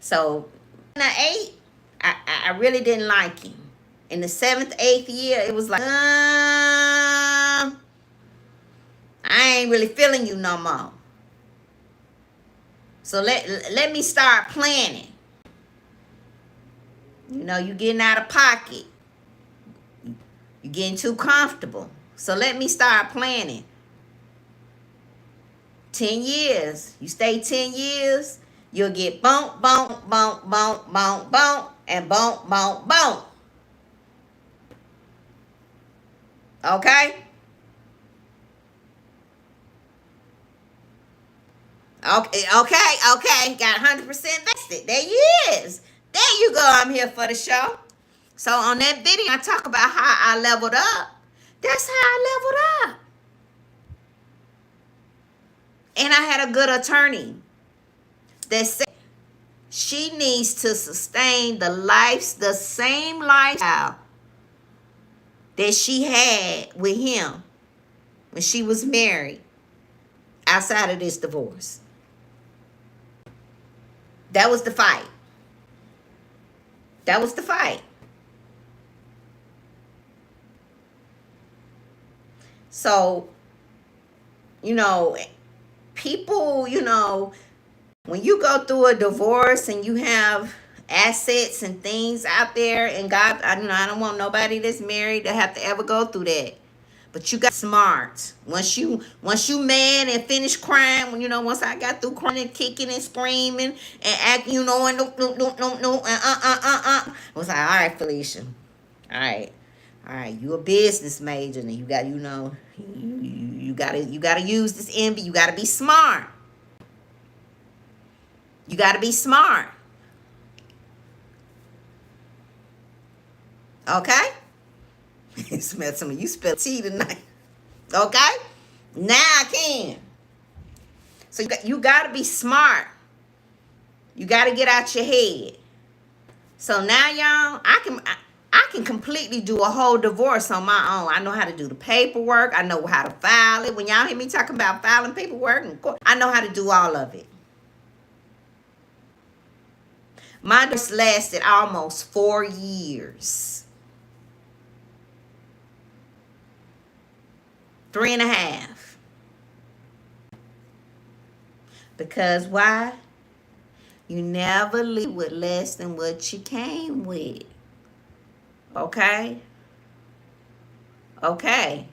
So in the 8, I really didn't like him. In the 7th, 8th year, it was like, I ain't really feeling you no more. So let me start planning. You getting out of pocket. You getting too comfortable. So let me start planning. 10 years. You stay 10 years, you'll get bump, bump, bump, bump, bump, bump, and bump, bump, bump. Okay? Okay. Got 100% vested. There you is. There you go. I'm here for the show. So on that video, I talk about how I leveled up. That's how I leveled up. And I had a good attorney that said she needs to sustain the same lifestyle that she had with him when she was married outside of this divorce. That was the fight. That was the fight. So, people, when you go through a divorce and you have assets and things out there, and God, I don't want nobody that's married to have to ever go through that. But you got smart. Once you mad and finish crying, once I got through crying and kicking and screaming and acting, and no, I was like, all right, Felicia, all right, you a business major, and you got, you gotta use this envy. You gotta be smart. You gotta be smart. Okay? Smell some of you spilled tea tonight. Okay? Now I can. So you got to be smart. You got to get out your head. So now, y'all, I can completely do a whole divorce on my own. I know how to do the paperwork. I know how to file it. When y'all hear me talking about filing paperwork, I know how to do all of it. My divorce lasted almost 4 years. 3.5. Because why? You never leave with less than what you came with. Okay? Okay.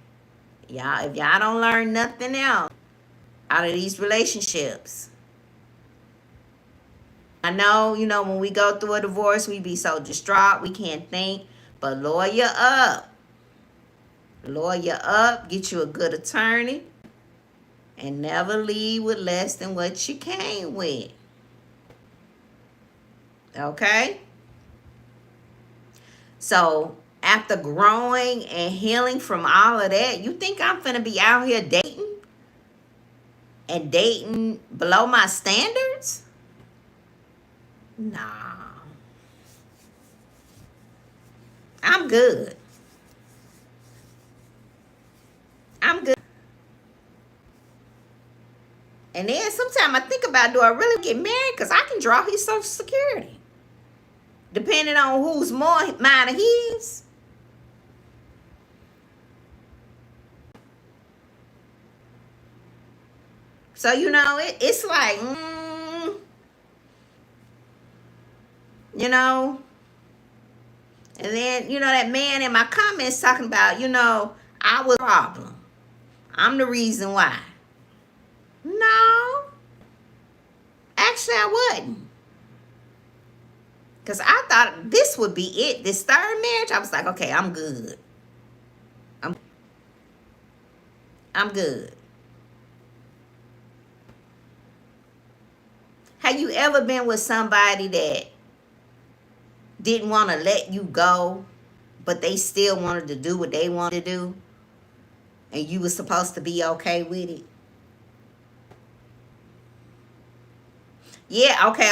Y'all, if y'all don't learn nothing else out of these relationships. I know, when we go through a divorce, we be so distraught, we can't think. But lawyer up. Lawyer up, get you a good attorney, and never leave with less than what you came with. Okay? So, after growing and healing from all of that, you think I'm finna be out here dating? And dating below my standards? Nah. I'm good. I'm good. And then sometimes I think about, do I really get married? Because I can draw his Social Security. Depending on who's more mine or his. So, it's like, And then, that man in my comments talking about, I was a problem. I'm the reason why. No. Actually, I wasn't. Because I thought this would be it. This third marriage, I was like, okay, I'm good. I'm good. Have you ever been with somebody that didn't want to let you go, but they still wanted to do what they wanted to do, and you were supposed to be okay with it? Yeah, okay,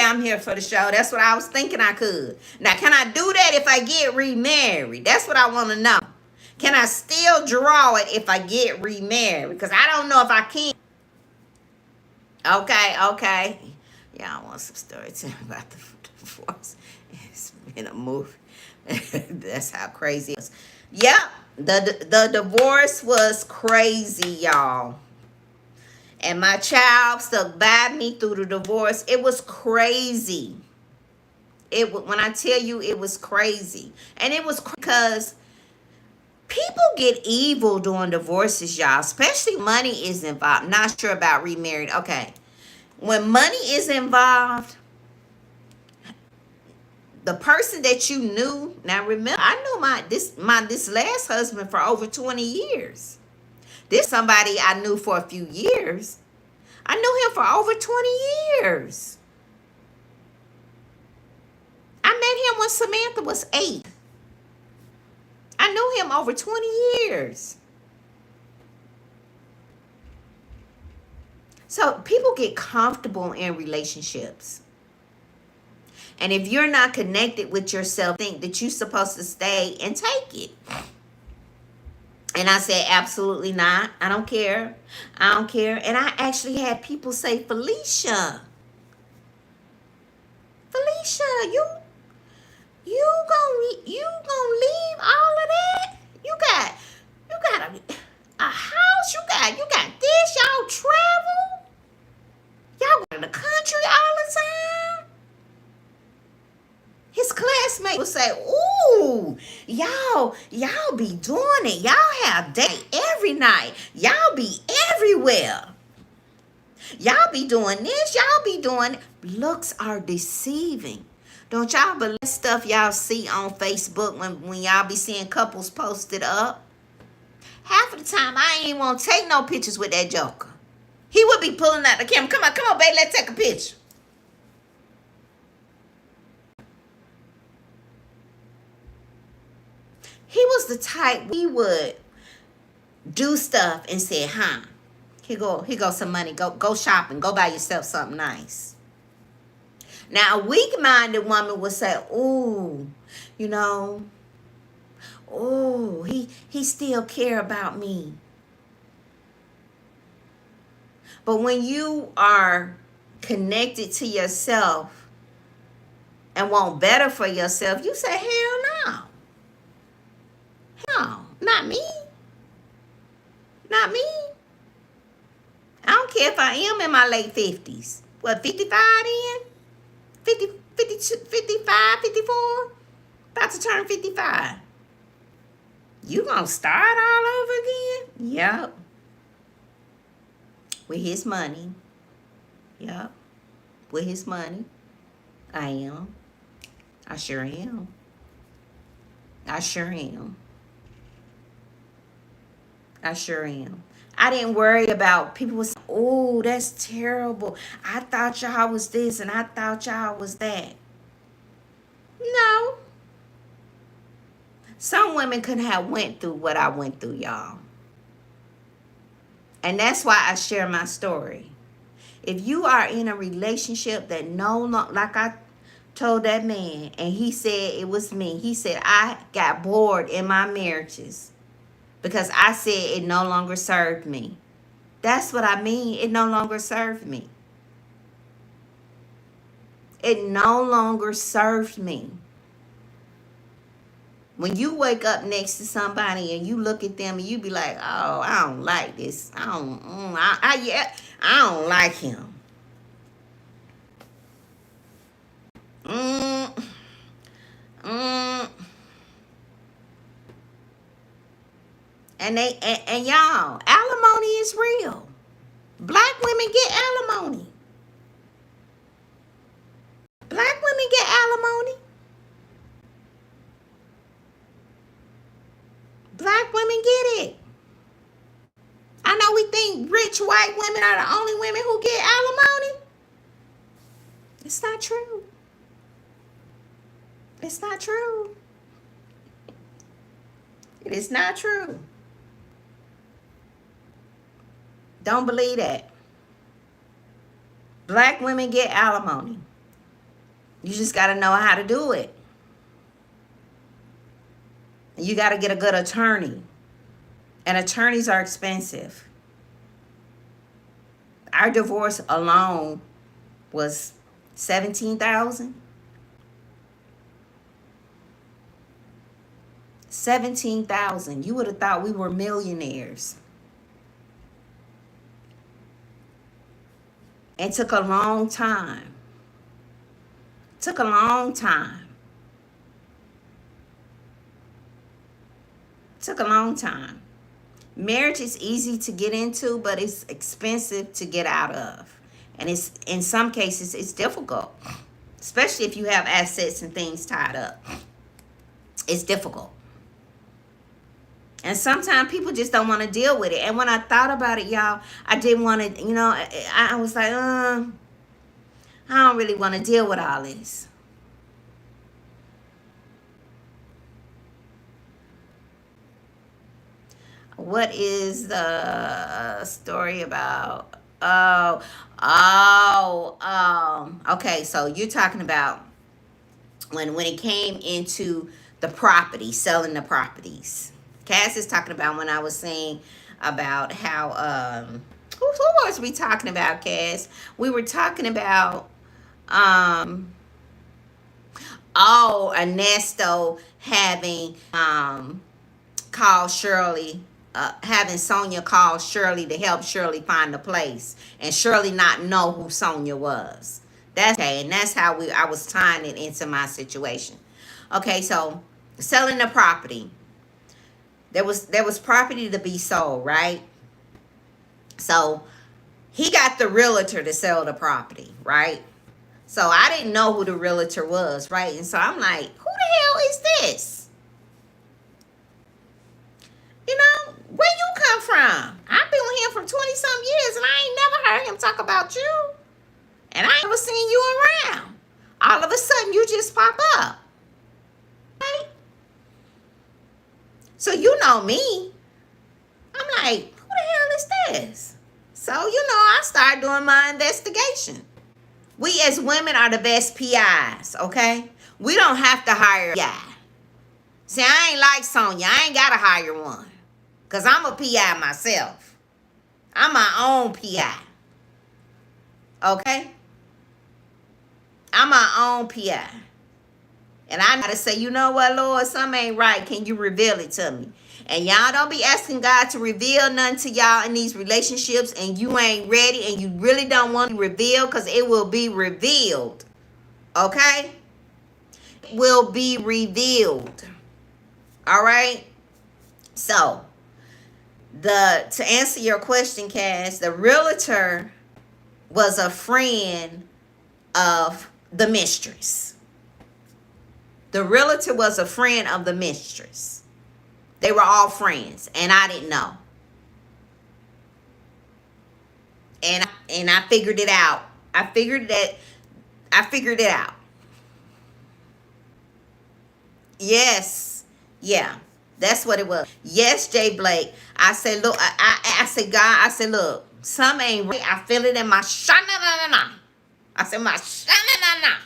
I'm here for the show. That's what I was thinking I could. Now, can I do that if I get remarried? That's what I want to know. Can I still draw it if I get remarried? Because I don't know if I can. Okay. y'all want some story time about the divorce. It's been a movie. That's how crazy it was. Yep, the divorce was crazy, y'all. And my child stuck by me through the divorce. It was crazy. When I tell you, it was crazy. And it was because people get evil during divorces, y'all. Especially money is involved. Not sure about remarried. Okay. When money is involved, the person that you knew, now remember, I knew this last husband for over 20 years. This somebody I knew for a few years. I knew him for over 20 years. I met him when Samantha was 8. I knew him over 20 years. So people get comfortable in relationships. And if you're not connected with yourself, think that you're supposed to stay and take it. And I said, absolutely not. I don't care. I don't care. And I actually had people say, Felicia, you gonna leave all of that? You got a house. You got this. Y'all travel. Y'all go to the country all the time. His classmate would say, ooh, y'all be doing it. Y'all have date every night. Y'all be everywhere. Y'all be doing this. Y'all be doing it. Looks are deceiving. Don't y'all believe stuff y'all see on Facebook when y'all be seeing couples posted up? Half of the time, I ain't even want to take no pictures with that joker. He would be pulling out the camera. Come on, baby, let's take a picture. He was the type, he would do stuff and say, here go some money. Go shopping. Go buy yourself something nice. Now, a weak-minded woman would say, ooh, he still care about me. But when you are connected to yourself and want better for yourself, you say, hell no. No, not me. Not me. I don't care if I am in my late 50s. What, 55 then? 50, 55, 54? About to turn 55. You gonna start all over again? Yep. With his money. Yep. With his money. I am. I sure am. I sure am. I sure am. I didn't worry about people was, oh, that's terrible. I thought y'all was this and I thought y'all was that. No. Some women couldn't have went through what I went through, y'all. And that's why I share my story. If you are in a relationship that like I told that man, and he said it was me. He said, I got bored in my marriages because I said it no longer served me. That's what I mean. It no longer served me. It no longer served me. When you wake up next to somebody and you look at them and you be like, oh, I don't like this. I don't like him. And y'all, alimony is real. Black women get alimony. Black women get alimony. Black women get it. I know we think rich white women are the only women who get alimony. It's not true. It's not true. It is not true. Don't believe that. Black women get alimony. You just got to know how to do it. You got to get a good attorney. And attorneys are expensive. Our divorce alone was 17,000. 17,000. You would have thought we were millionaires. It took a long time. Took a long time. Took a long time. Marriage is easy to get into, but it's expensive to get out of. And it's, in some cases, it's difficult, especially if you have assets and things tied up. It's difficult. And sometimes people just don't want to deal with it. And when I thought about it, y'all, I didn't want to, I was like, I don't really want to deal with all this. What is the story about? Okay, so you're talking about when it came into the property, selling the properties. Cass is talking about when I was saying about how who was we talking about, Cass? We were talking about Ernesto having called Shirley, having Sonia call Shirley to help Shirley find the place, and Shirley not know who Sonia was. That's okay, and that's how I was tying it into my situation. Okay, so selling the property. There was property to be sold, right? So he got the realtor to sell the property, right? So I didn't know who the realtor was, right? And so I'm like, who the hell is this? Where you come from? I've been with him for 20-some years and I ain't never heard him talk about you. And I ain't never seen you around. All of a sudden you just pop up. Right? So you know me. I'm like, who the hell is this? So, I started doing my investigation. We as women are the best PIs, okay? We don't have to hire a PI. See, I ain't like Sonia. I ain't got to hire one. Because I'm a PI myself. I'm my own PI. Okay? I'm my own PI. And I got to say, you know what, Lord? Something ain't right. Can you reveal it to me? And y'all don't be asking God to reveal nothing to y'all in these relationships and you ain't ready and you really don't want to reveal, because it will be revealed. Okay? It will be revealed. All right? So, to answer your question, Cass, the realtor was a friend of the mistress. The realtor was a friend of the mistress. They were all friends, and I didn't know. And I figured it out. I figured it out. Yes. Yeah. That's what it was. Yes, Jay Blake. I said, look, I said, God, I said, look, some ain't right. I feel it in my sha-na-na-na-na. I said, my sha-na-na-na.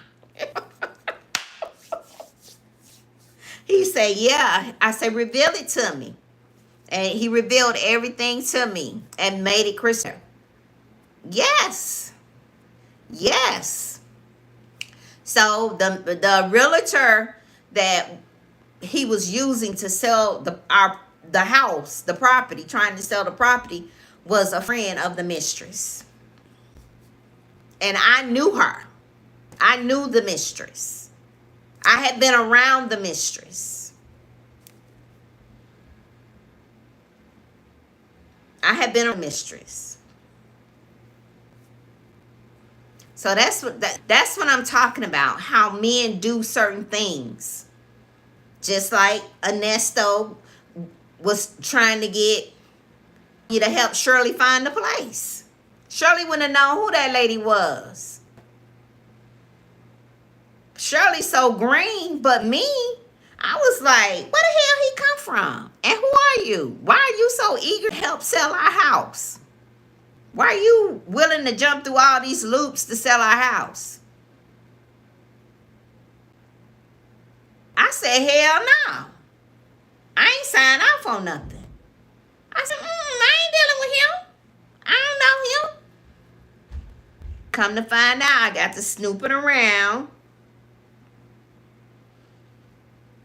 He said, yeah. I said, reveal it to me. And he revealed everything to me and made it crystal. Yes. Yes. So the realtor that he was using to sell the house, the property, trying to sell the property, was a friend of the mistress. And I knew her. I knew the mistress. I had been around the mistress. I had been a mistress. So that's what I'm talking about. How men do certain things. Just like Ernesto was trying to get you to help Shirley find the place. Shirley wouldn't have known who that lady was. Shirley's so green, but me, I was like, where the hell he come from? And who are you? Why are you so eager to help sell our house? Why are you willing to jump through all these loops to sell our house? I said, hell no. I ain't signed off on nothing. I said, I ain't dealing with him. I don't know him. Come to find out, I got to snooping around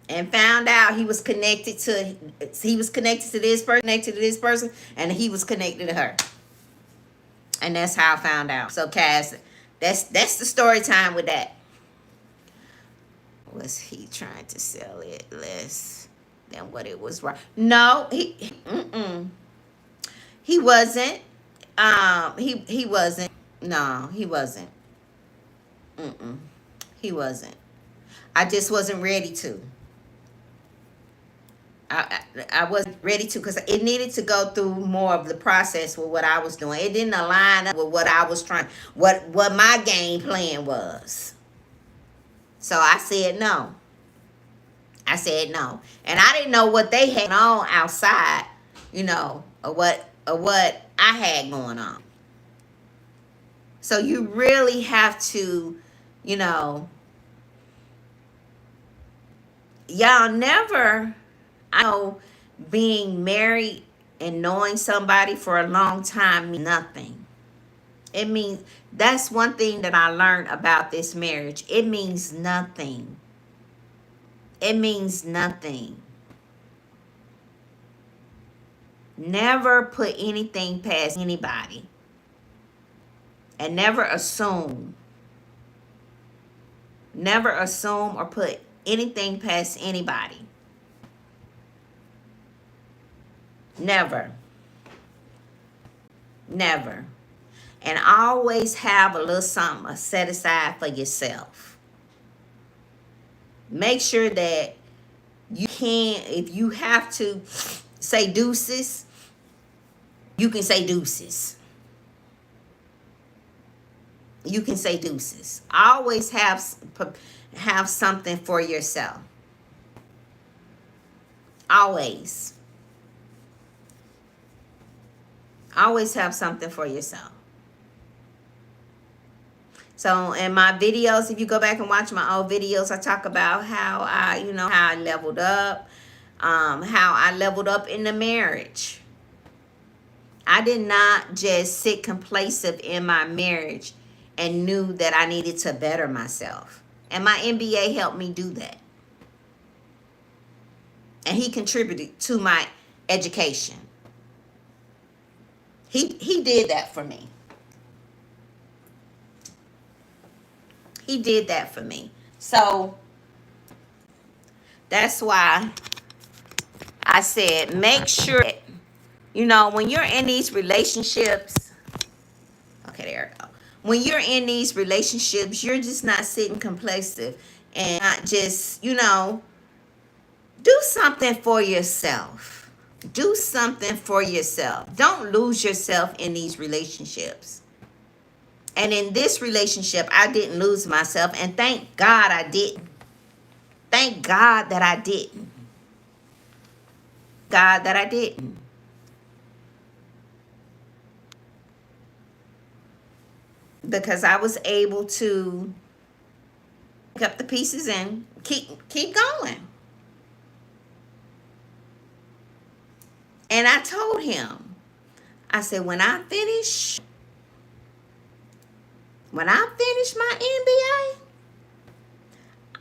and found out he was connected to this person, and he was connected to her. And that's how I found out. So Cass, that's the story time with that. Was he trying to sell it less than what it was right? No, he wasn't. He wasn't. No, he wasn't. He wasn't. I just wasn't ready to. I wasn't ready to, because it needed to go through more of the process with what I was doing. It didn't align up with what I was trying, what my game plan was. So I said no. I said no. And I didn't know what they had on outside, or what I had going on. So you really have to, y'all never, I know being married and knowing somebody for a long time means nothing. It means, that's one thing that I learned about this marriage. It means nothing. It means nothing. Never put anything past anybody. And never assume. Never assume or put anything past anybody. Never. Never. And always have a little something set aside for yourself. Make sure that you can, if you have to say deuces, you can say deuces. You can say deuces. Always have something for yourself. Always. Always have something for yourself. So in my videos, if you go back and watch my old videos, I talk about how I leveled up, how I leveled up in the marriage. I did not just sit complacent in my marriage and knew that I needed to better myself. And my MBA helped me do that. And he contributed to my education. He did that for me. He did that for me. So that's why I said, make sure, when you're in these relationships, okay, there we go. When you're in these relationships, you're just not sitting complacent and not just, do something for yourself. Do something for yourself. Don't lose yourself in these relationships. And in this relationship, I didn't lose myself. And thank God I didn't. Thank God that I didn't. God that I didn't. Because I was able to pick up the pieces and keep going. And I told him, I said, when I finish my MBA,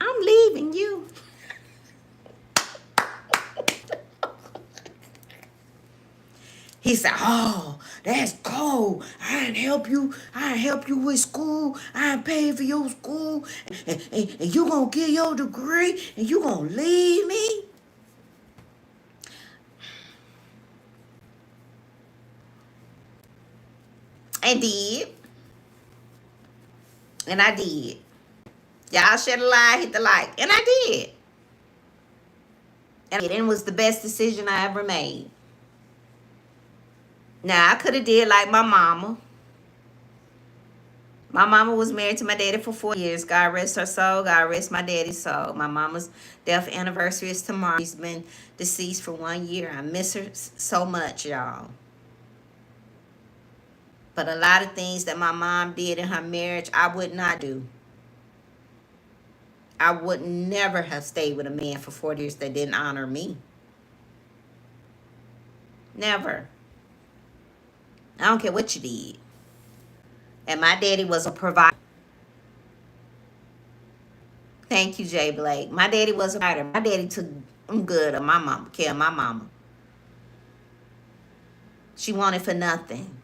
I'm leaving you. He said, oh, that's cold. I didn't help you. I didn't help you with school. I didn't pay for your school. And you going to get your degree and you going to leave me? I did. And I did. Y'all share the like, hit the like. And I did. And it was the best decision I ever made. Now, I could have did like my mama. My mama was married to my daddy for 4 years. God rest her soul. God rest my daddy's soul. My mama's death anniversary is tomorrow. She's been deceased for 1 year. I miss her so much, y'all. But a lot of things that my mom did in her marriage, I would not do. I would never have stayed with a man for 4 years that didn't honor me. Never. I don't care what you did. And my daddy was a provider. Thank you, Jay Blake. My daddy was a provider. My daddy took good of my mama, care of my mama. She wanted for nothing.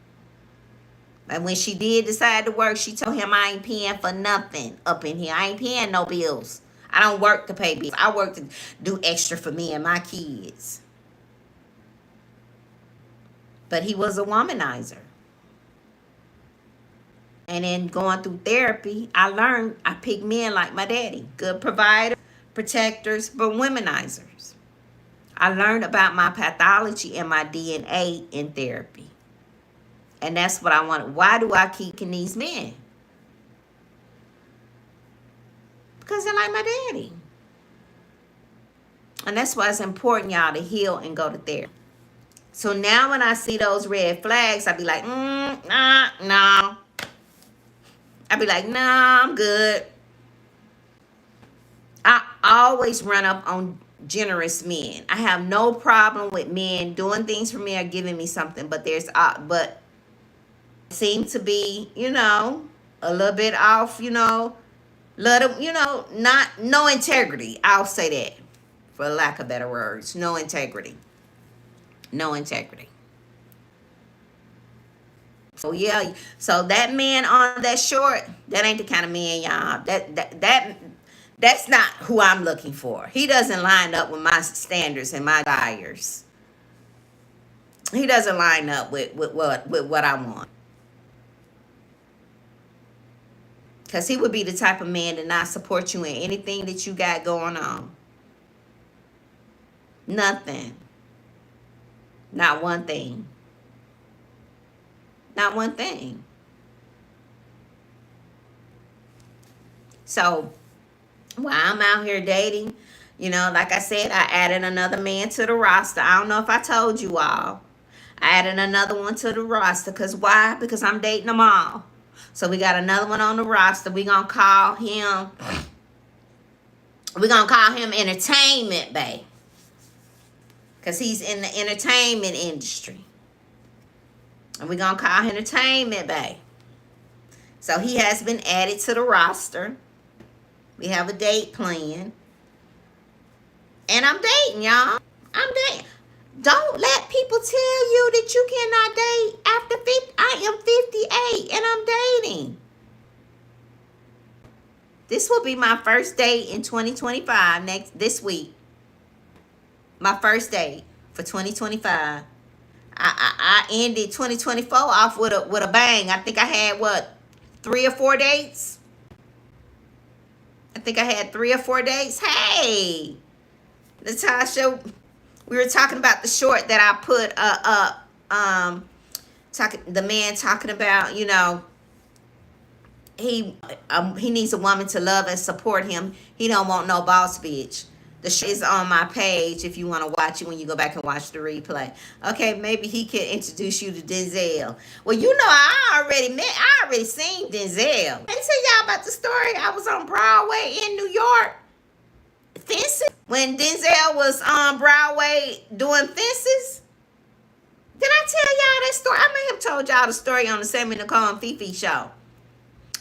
And when she did decide to work, she told him, I ain't paying for nothing up in here. I ain't paying no bills. I don't work to pay bills. I work to do extra for me and my kids. But he was a womanizer. And then going through therapy, I learned I picked men like my daddy. Good providers, protectors, but womanizers. I learned about my pathology and my DNA in therapy. And that's what I want. Why do I keep in these men? Because they're like my daddy. And that's why it's important, y'all, to heal and go to therapy. So now when I see those red flags, I be like, nah. I be like, nah, I'm good. I always run up on generous men. I have no problem with men doing things for me or giving me something, but but seem to be, a little bit off, little, no integrity. I'll say that, for lack of better words. No integrity. So yeah, so that man on that short, that ain't the kind of man, y'all. That's not who I'm looking for. He doesn't line up with my standards and my desires. He doesn't line up with what I want. Because he would be the type of man to not support you in anything that you got going on. Nothing. Not one thing. Not one thing. So, while I'm out here dating, like I said, I added another man to the roster. I don't know if I told you all. I added another one to the roster. Because why? Because I'm dating them all. So we got another one on the roster. We're going to call him Entertainment Bay. Because he's in the entertainment industry. And we're going to call him Entertainment Bay. So he has been added to the roster. We have a date plan. And I'm dating, y'all. I'm dating. Don't let people tell you that you cannot date after 50. I am 58 and I'm dating. This will be my first date in 2025 this week. My first date for 2025. I ended 2024 off with a bang. I think I had 3 or 4 dates. I think I had 3 or 4 dates. Hey, Natasha, we were talking about the short that I put up. The man talking about, he needs a woman to love and support him. He don't want no boss bitch. The show is on my page if you want to watch it when you go back and watch the replay. Okay, maybe he can introduce you to Denzel. Well, I already seen Denzel. Let me tell y'all about the story. I was on Broadway in New York. Fences. When Denzel was on Broadway doing Fences. Did I tell y'all that story? I may have told y'all the story on the Sammy Nicole and Fifi show.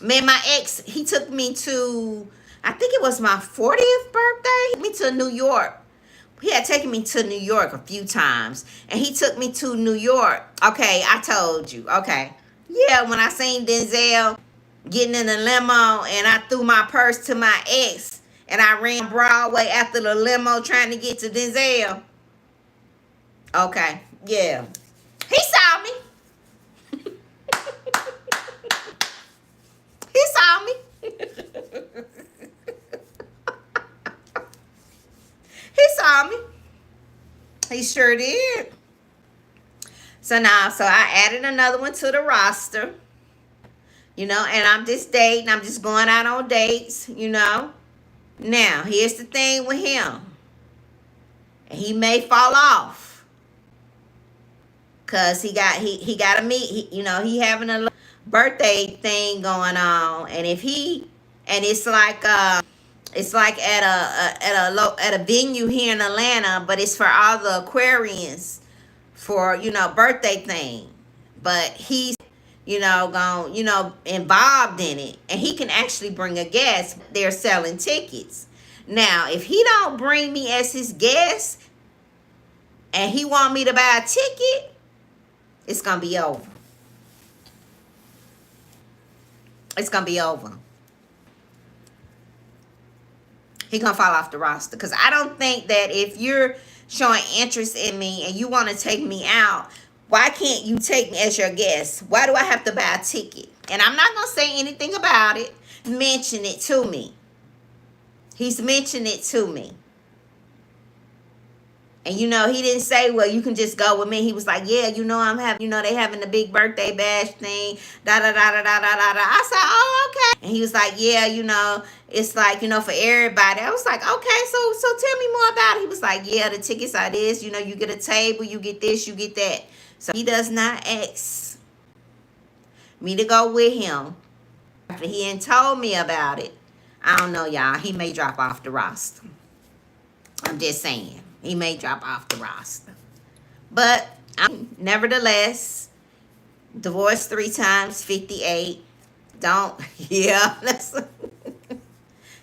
Man, my ex, he took me to, I think it was my 40th birthday. He took me to New York. He had taken me to New York a few times. And he took me to New York. Okay, I told you. Okay. Yeah, when I seen Denzel getting in the limo and I threw my purse to my ex and I ran Broadway after the limo trying to get to Denzel. Okay, yeah. He saw me. He saw me. He saw me. He sure did. So I added another one to the roster. And I'm just dating. I'm just going out on dates, Now, here's the thing with him. He may fall off. Cause he got to meet, he having a birthday thing going on. And it's like at a venue here in Atlanta, but it's for all the Aquarians for, birthday thing. But involved in it, and he can actually bring a guest. They're selling tickets. Now, if he don't bring me as his guest and he want me to buy a ticket, it's gonna be over. It's gonna be over. He gonna fall off the roster, because I don't think that if you're showing interest in me and you want to take me out, why can't you take me as your guest? Why do I have to buy a ticket? And I'm not gonna say anything about it. Mention it to me. He's mentioned it to me. And he didn't say, well, you can just go with me. He was like, yeah, I'm having, they having the big birthday bash thing, da da da da da da da. I said, oh, okay. And he was like, yeah, it's like, for everybody. I was like, okay, so tell me more about it. He was like, yeah, the tickets are this, you get a table, you get this, you get that. So he does not ask me to go with him. After he ain't told me about it, I don't know, y'all. He may drop off the roster. I'm just saying. He may drop off the roster. But nevertheless, divorced 3 times, 58. Yeah.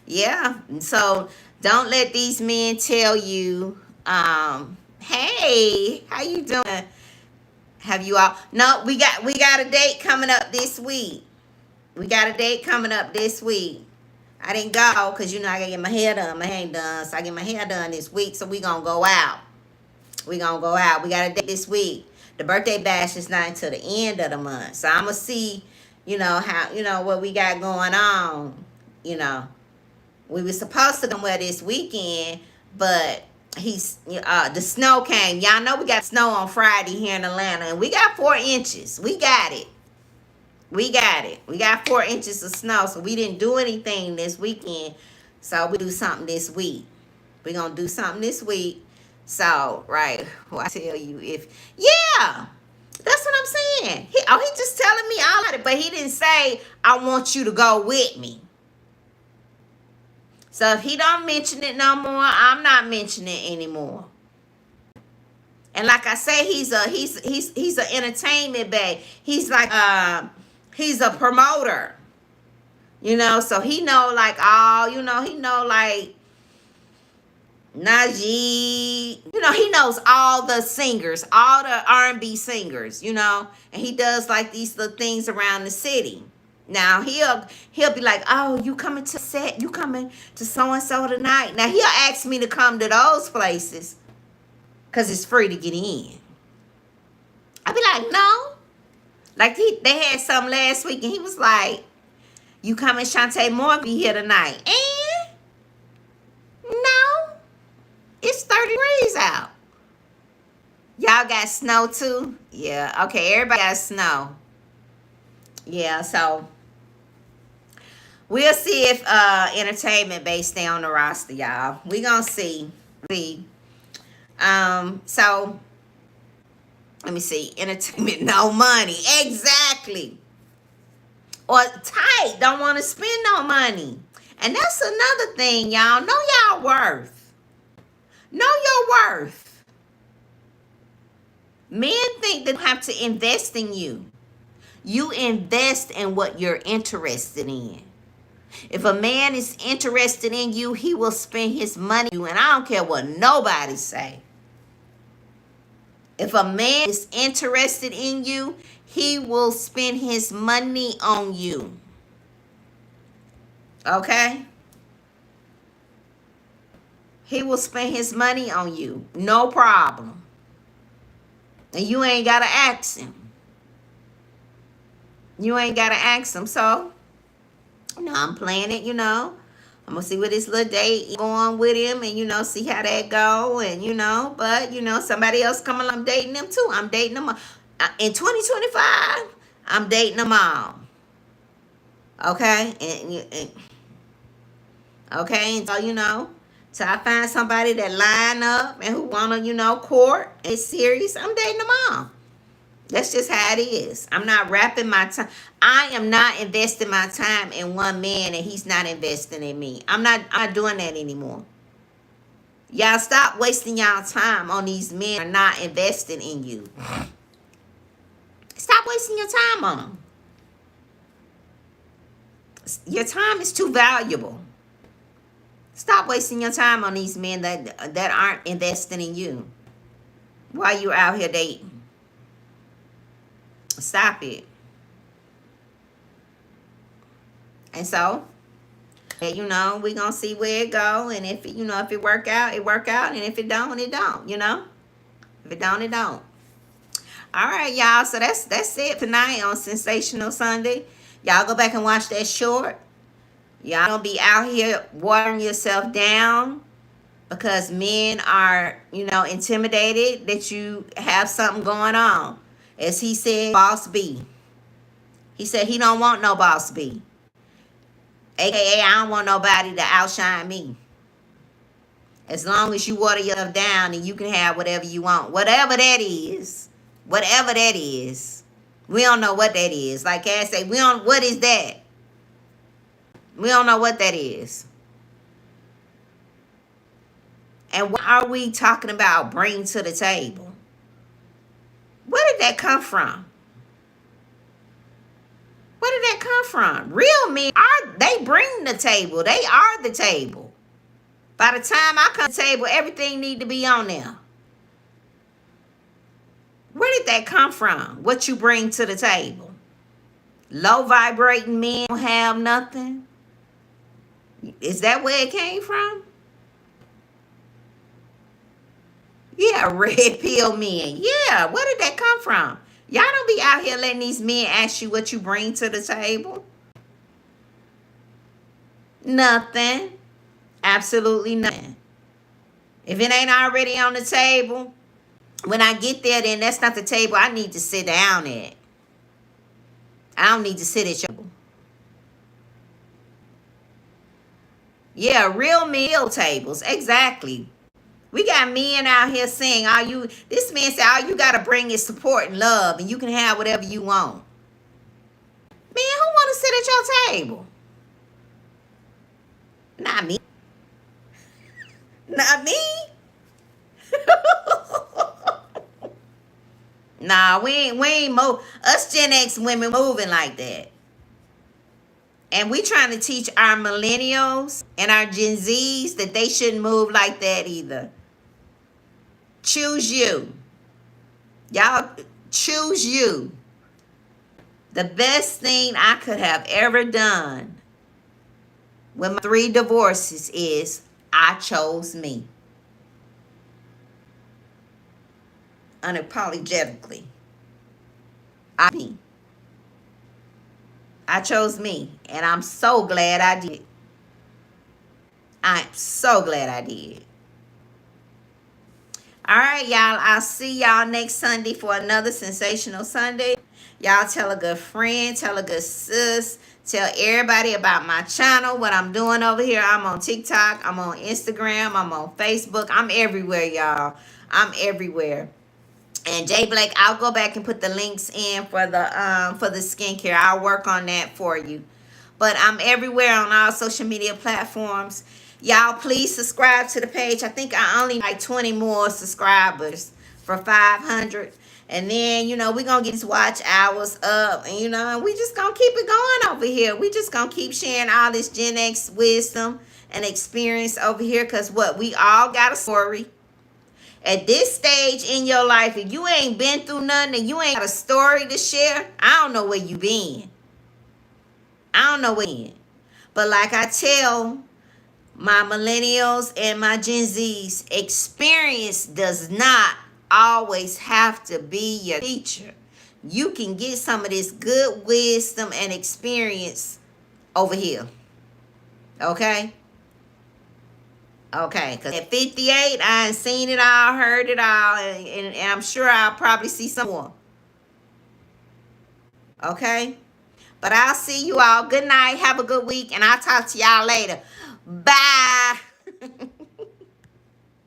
Yeah. So don't let these men tell you, hey, how you doing? Have you all? No, we got a date coming up this week. We got a date coming up this week. I didn't go because, I got to get my hair done. My hair ain't done. So I get my hair done this week. So we going to go out. We going to go out. We got a date this week. The birthday bash is not until the end of the month. So I'm going to see, how, what we got going on. We were supposed to come well this weekend, but the snow came. Y'all know we got snow on Friday here in Atlanta. And we got 4 inches. We got it. We got 4 inches of snow, so we didn't do anything this weekend. So we do something this week. We're going to do something this week. So, right, I tell you, yeah, that's what I'm saying. He just telling me all of it, but he didn't say, I want you to go with me. So if he don't mention it no more, I'm not mentioning it anymore. And like I say, he's an entertainment bag. He's like, he's a promoter, so he know like all, he know like Najee, he knows all the singers, all the R&B singers, and he does like these little things around the city. Now he'll be like, oh, you coming to set, you coming to so-and-so tonight. Now he'll ask me to come to those places because it's free to get in. I'll be like, no. Like they had some last week, and he was like, you coming, Shantae Moore be here tonight. And no, it's 30 degrees out. Y'all got snow too? Yeah, okay, everybody got snow. Yeah, so we'll see if entertainment base stay on the roster, y'all. We gonna see. So let me see. Entertainment, no money. Exactly. Or tight, don't want to spend no money. And that's another thing, y'all. Know y'all worth. Know your worth. Men think they have to invest in you. You invest in what you're interested in. If a man is interested in you, he will spend his money on you, and I don't care what nobody say. If a man is interested in you, he will spend his money on you. Okay? He will spend his money on you. No problem. And you ain't got to ask him. You ain't got to ask him. So, I'm playing it, I'm going to see what this little date going with him and, see how that go. And, but, somebody else come along, I'm dating them too. I'm dating them all. In 2025, I'm dating them all. Okay? Okay? And so, till I find somebody that line up and who want to, court and it's serious, I'm dating them all. That's just how it is. I'm not wrapping my time. I am not investing my time in one man and he's not investing in me. I'm not doing that anymore. Y'all stop wasting y'all time on these men who are not investing in you. Stop wasting your time on them. Your time is too valuable. Stop wasting your time on these men that aren't investing in you while you're out here dating. Stop it. And so, you know, we're gonna see where it go, and if it, you know, if it work out, it work out, and if it don't, it don't, you know. If it don't, it don't. All right, y'all. So that's it tonight on Sensational Sunday. Y'all go back and watch that short. Y'all don't be out here watering yourself down because men are, you know, intimidated that you have something going on. As he said, boss B. He said he don't want no boss B. AKA, I don't want nobody to outshine me. As long as you water yourself down and you can have whatever you want. Whatever that is. Whatever that is. We don't know what that is. Like Cass say, what is that? We don't know what that is. And what are we talking about bring to the table? Where did that come from? Where did that come from? Real men they bring the table. They are the table. By the time I come to the table, everything need to be on there. Where did that come from? What you bring to the table? Low vibrating men don't have nothing? Is that where it came from? Yeah, red pill men. Yeah, where did that come from? Y'all don't be out here letting these men ask you what you bring to the table. Nothing. Absolutely nothing. If it ain't already on the table, when I get there, then that's not the table I need to sit down at. I don't need to sit at your table. Yeah, real meal tables. Exactly. We got men out here saying, this man said, all you got to bring is support and love, and you can have whatever you want. Man, who want to sit at your table? Not me. Not me. Nah, we ain't us Gen X women moving like that. And we trying to teach our millennials and our Gen Zs that they shouldn't move like that either. Choose you. Y'all choose you. The best thing I could have ever done with my 3 divorces is I chose me. Unapologetically. I chose me, and I'm so glad I did. I'm so glad I did. All right, y'all. I'll see y'all next Sunday for another Sensational Sunday. Y'all tell a good friend, tell a good sis, tell everybody about my channel, what I'm doing over here. I'm on TikTok, I'm on Instagram, I'm on Facebook. I'm everywhere, y'all. I'm everywhere. And Jay Blake, I'll go back and put the links in for the skincare. I'll work on that for you. But I'm everywhere on all social media platforms. Y'all, please subscribe to the page. I think I only like 20 more subscribers for 500. And then, you know, we're going to get these watch hours up. And, you know, we just going to keep it going over here. We just going to keep sharing all this Gen X wisdom and experience over here. Because what? We all got a story. At this stage in your life, if you ain't been through nothing and you ain't got a story to share, I don't know where you been. I don't know where you been. But like I tell my millennials and my Gen Zs, experience does not always have to be your teacher. You can get some of this good wisdom and experience over here. Okay? Okay, because at 58, I ain't seen it all, heard it all, and I'm sure I'll probably see some more. Okay? But I'll see you all. Good night. Have a good week, and I'll talk to y'all later. Bye.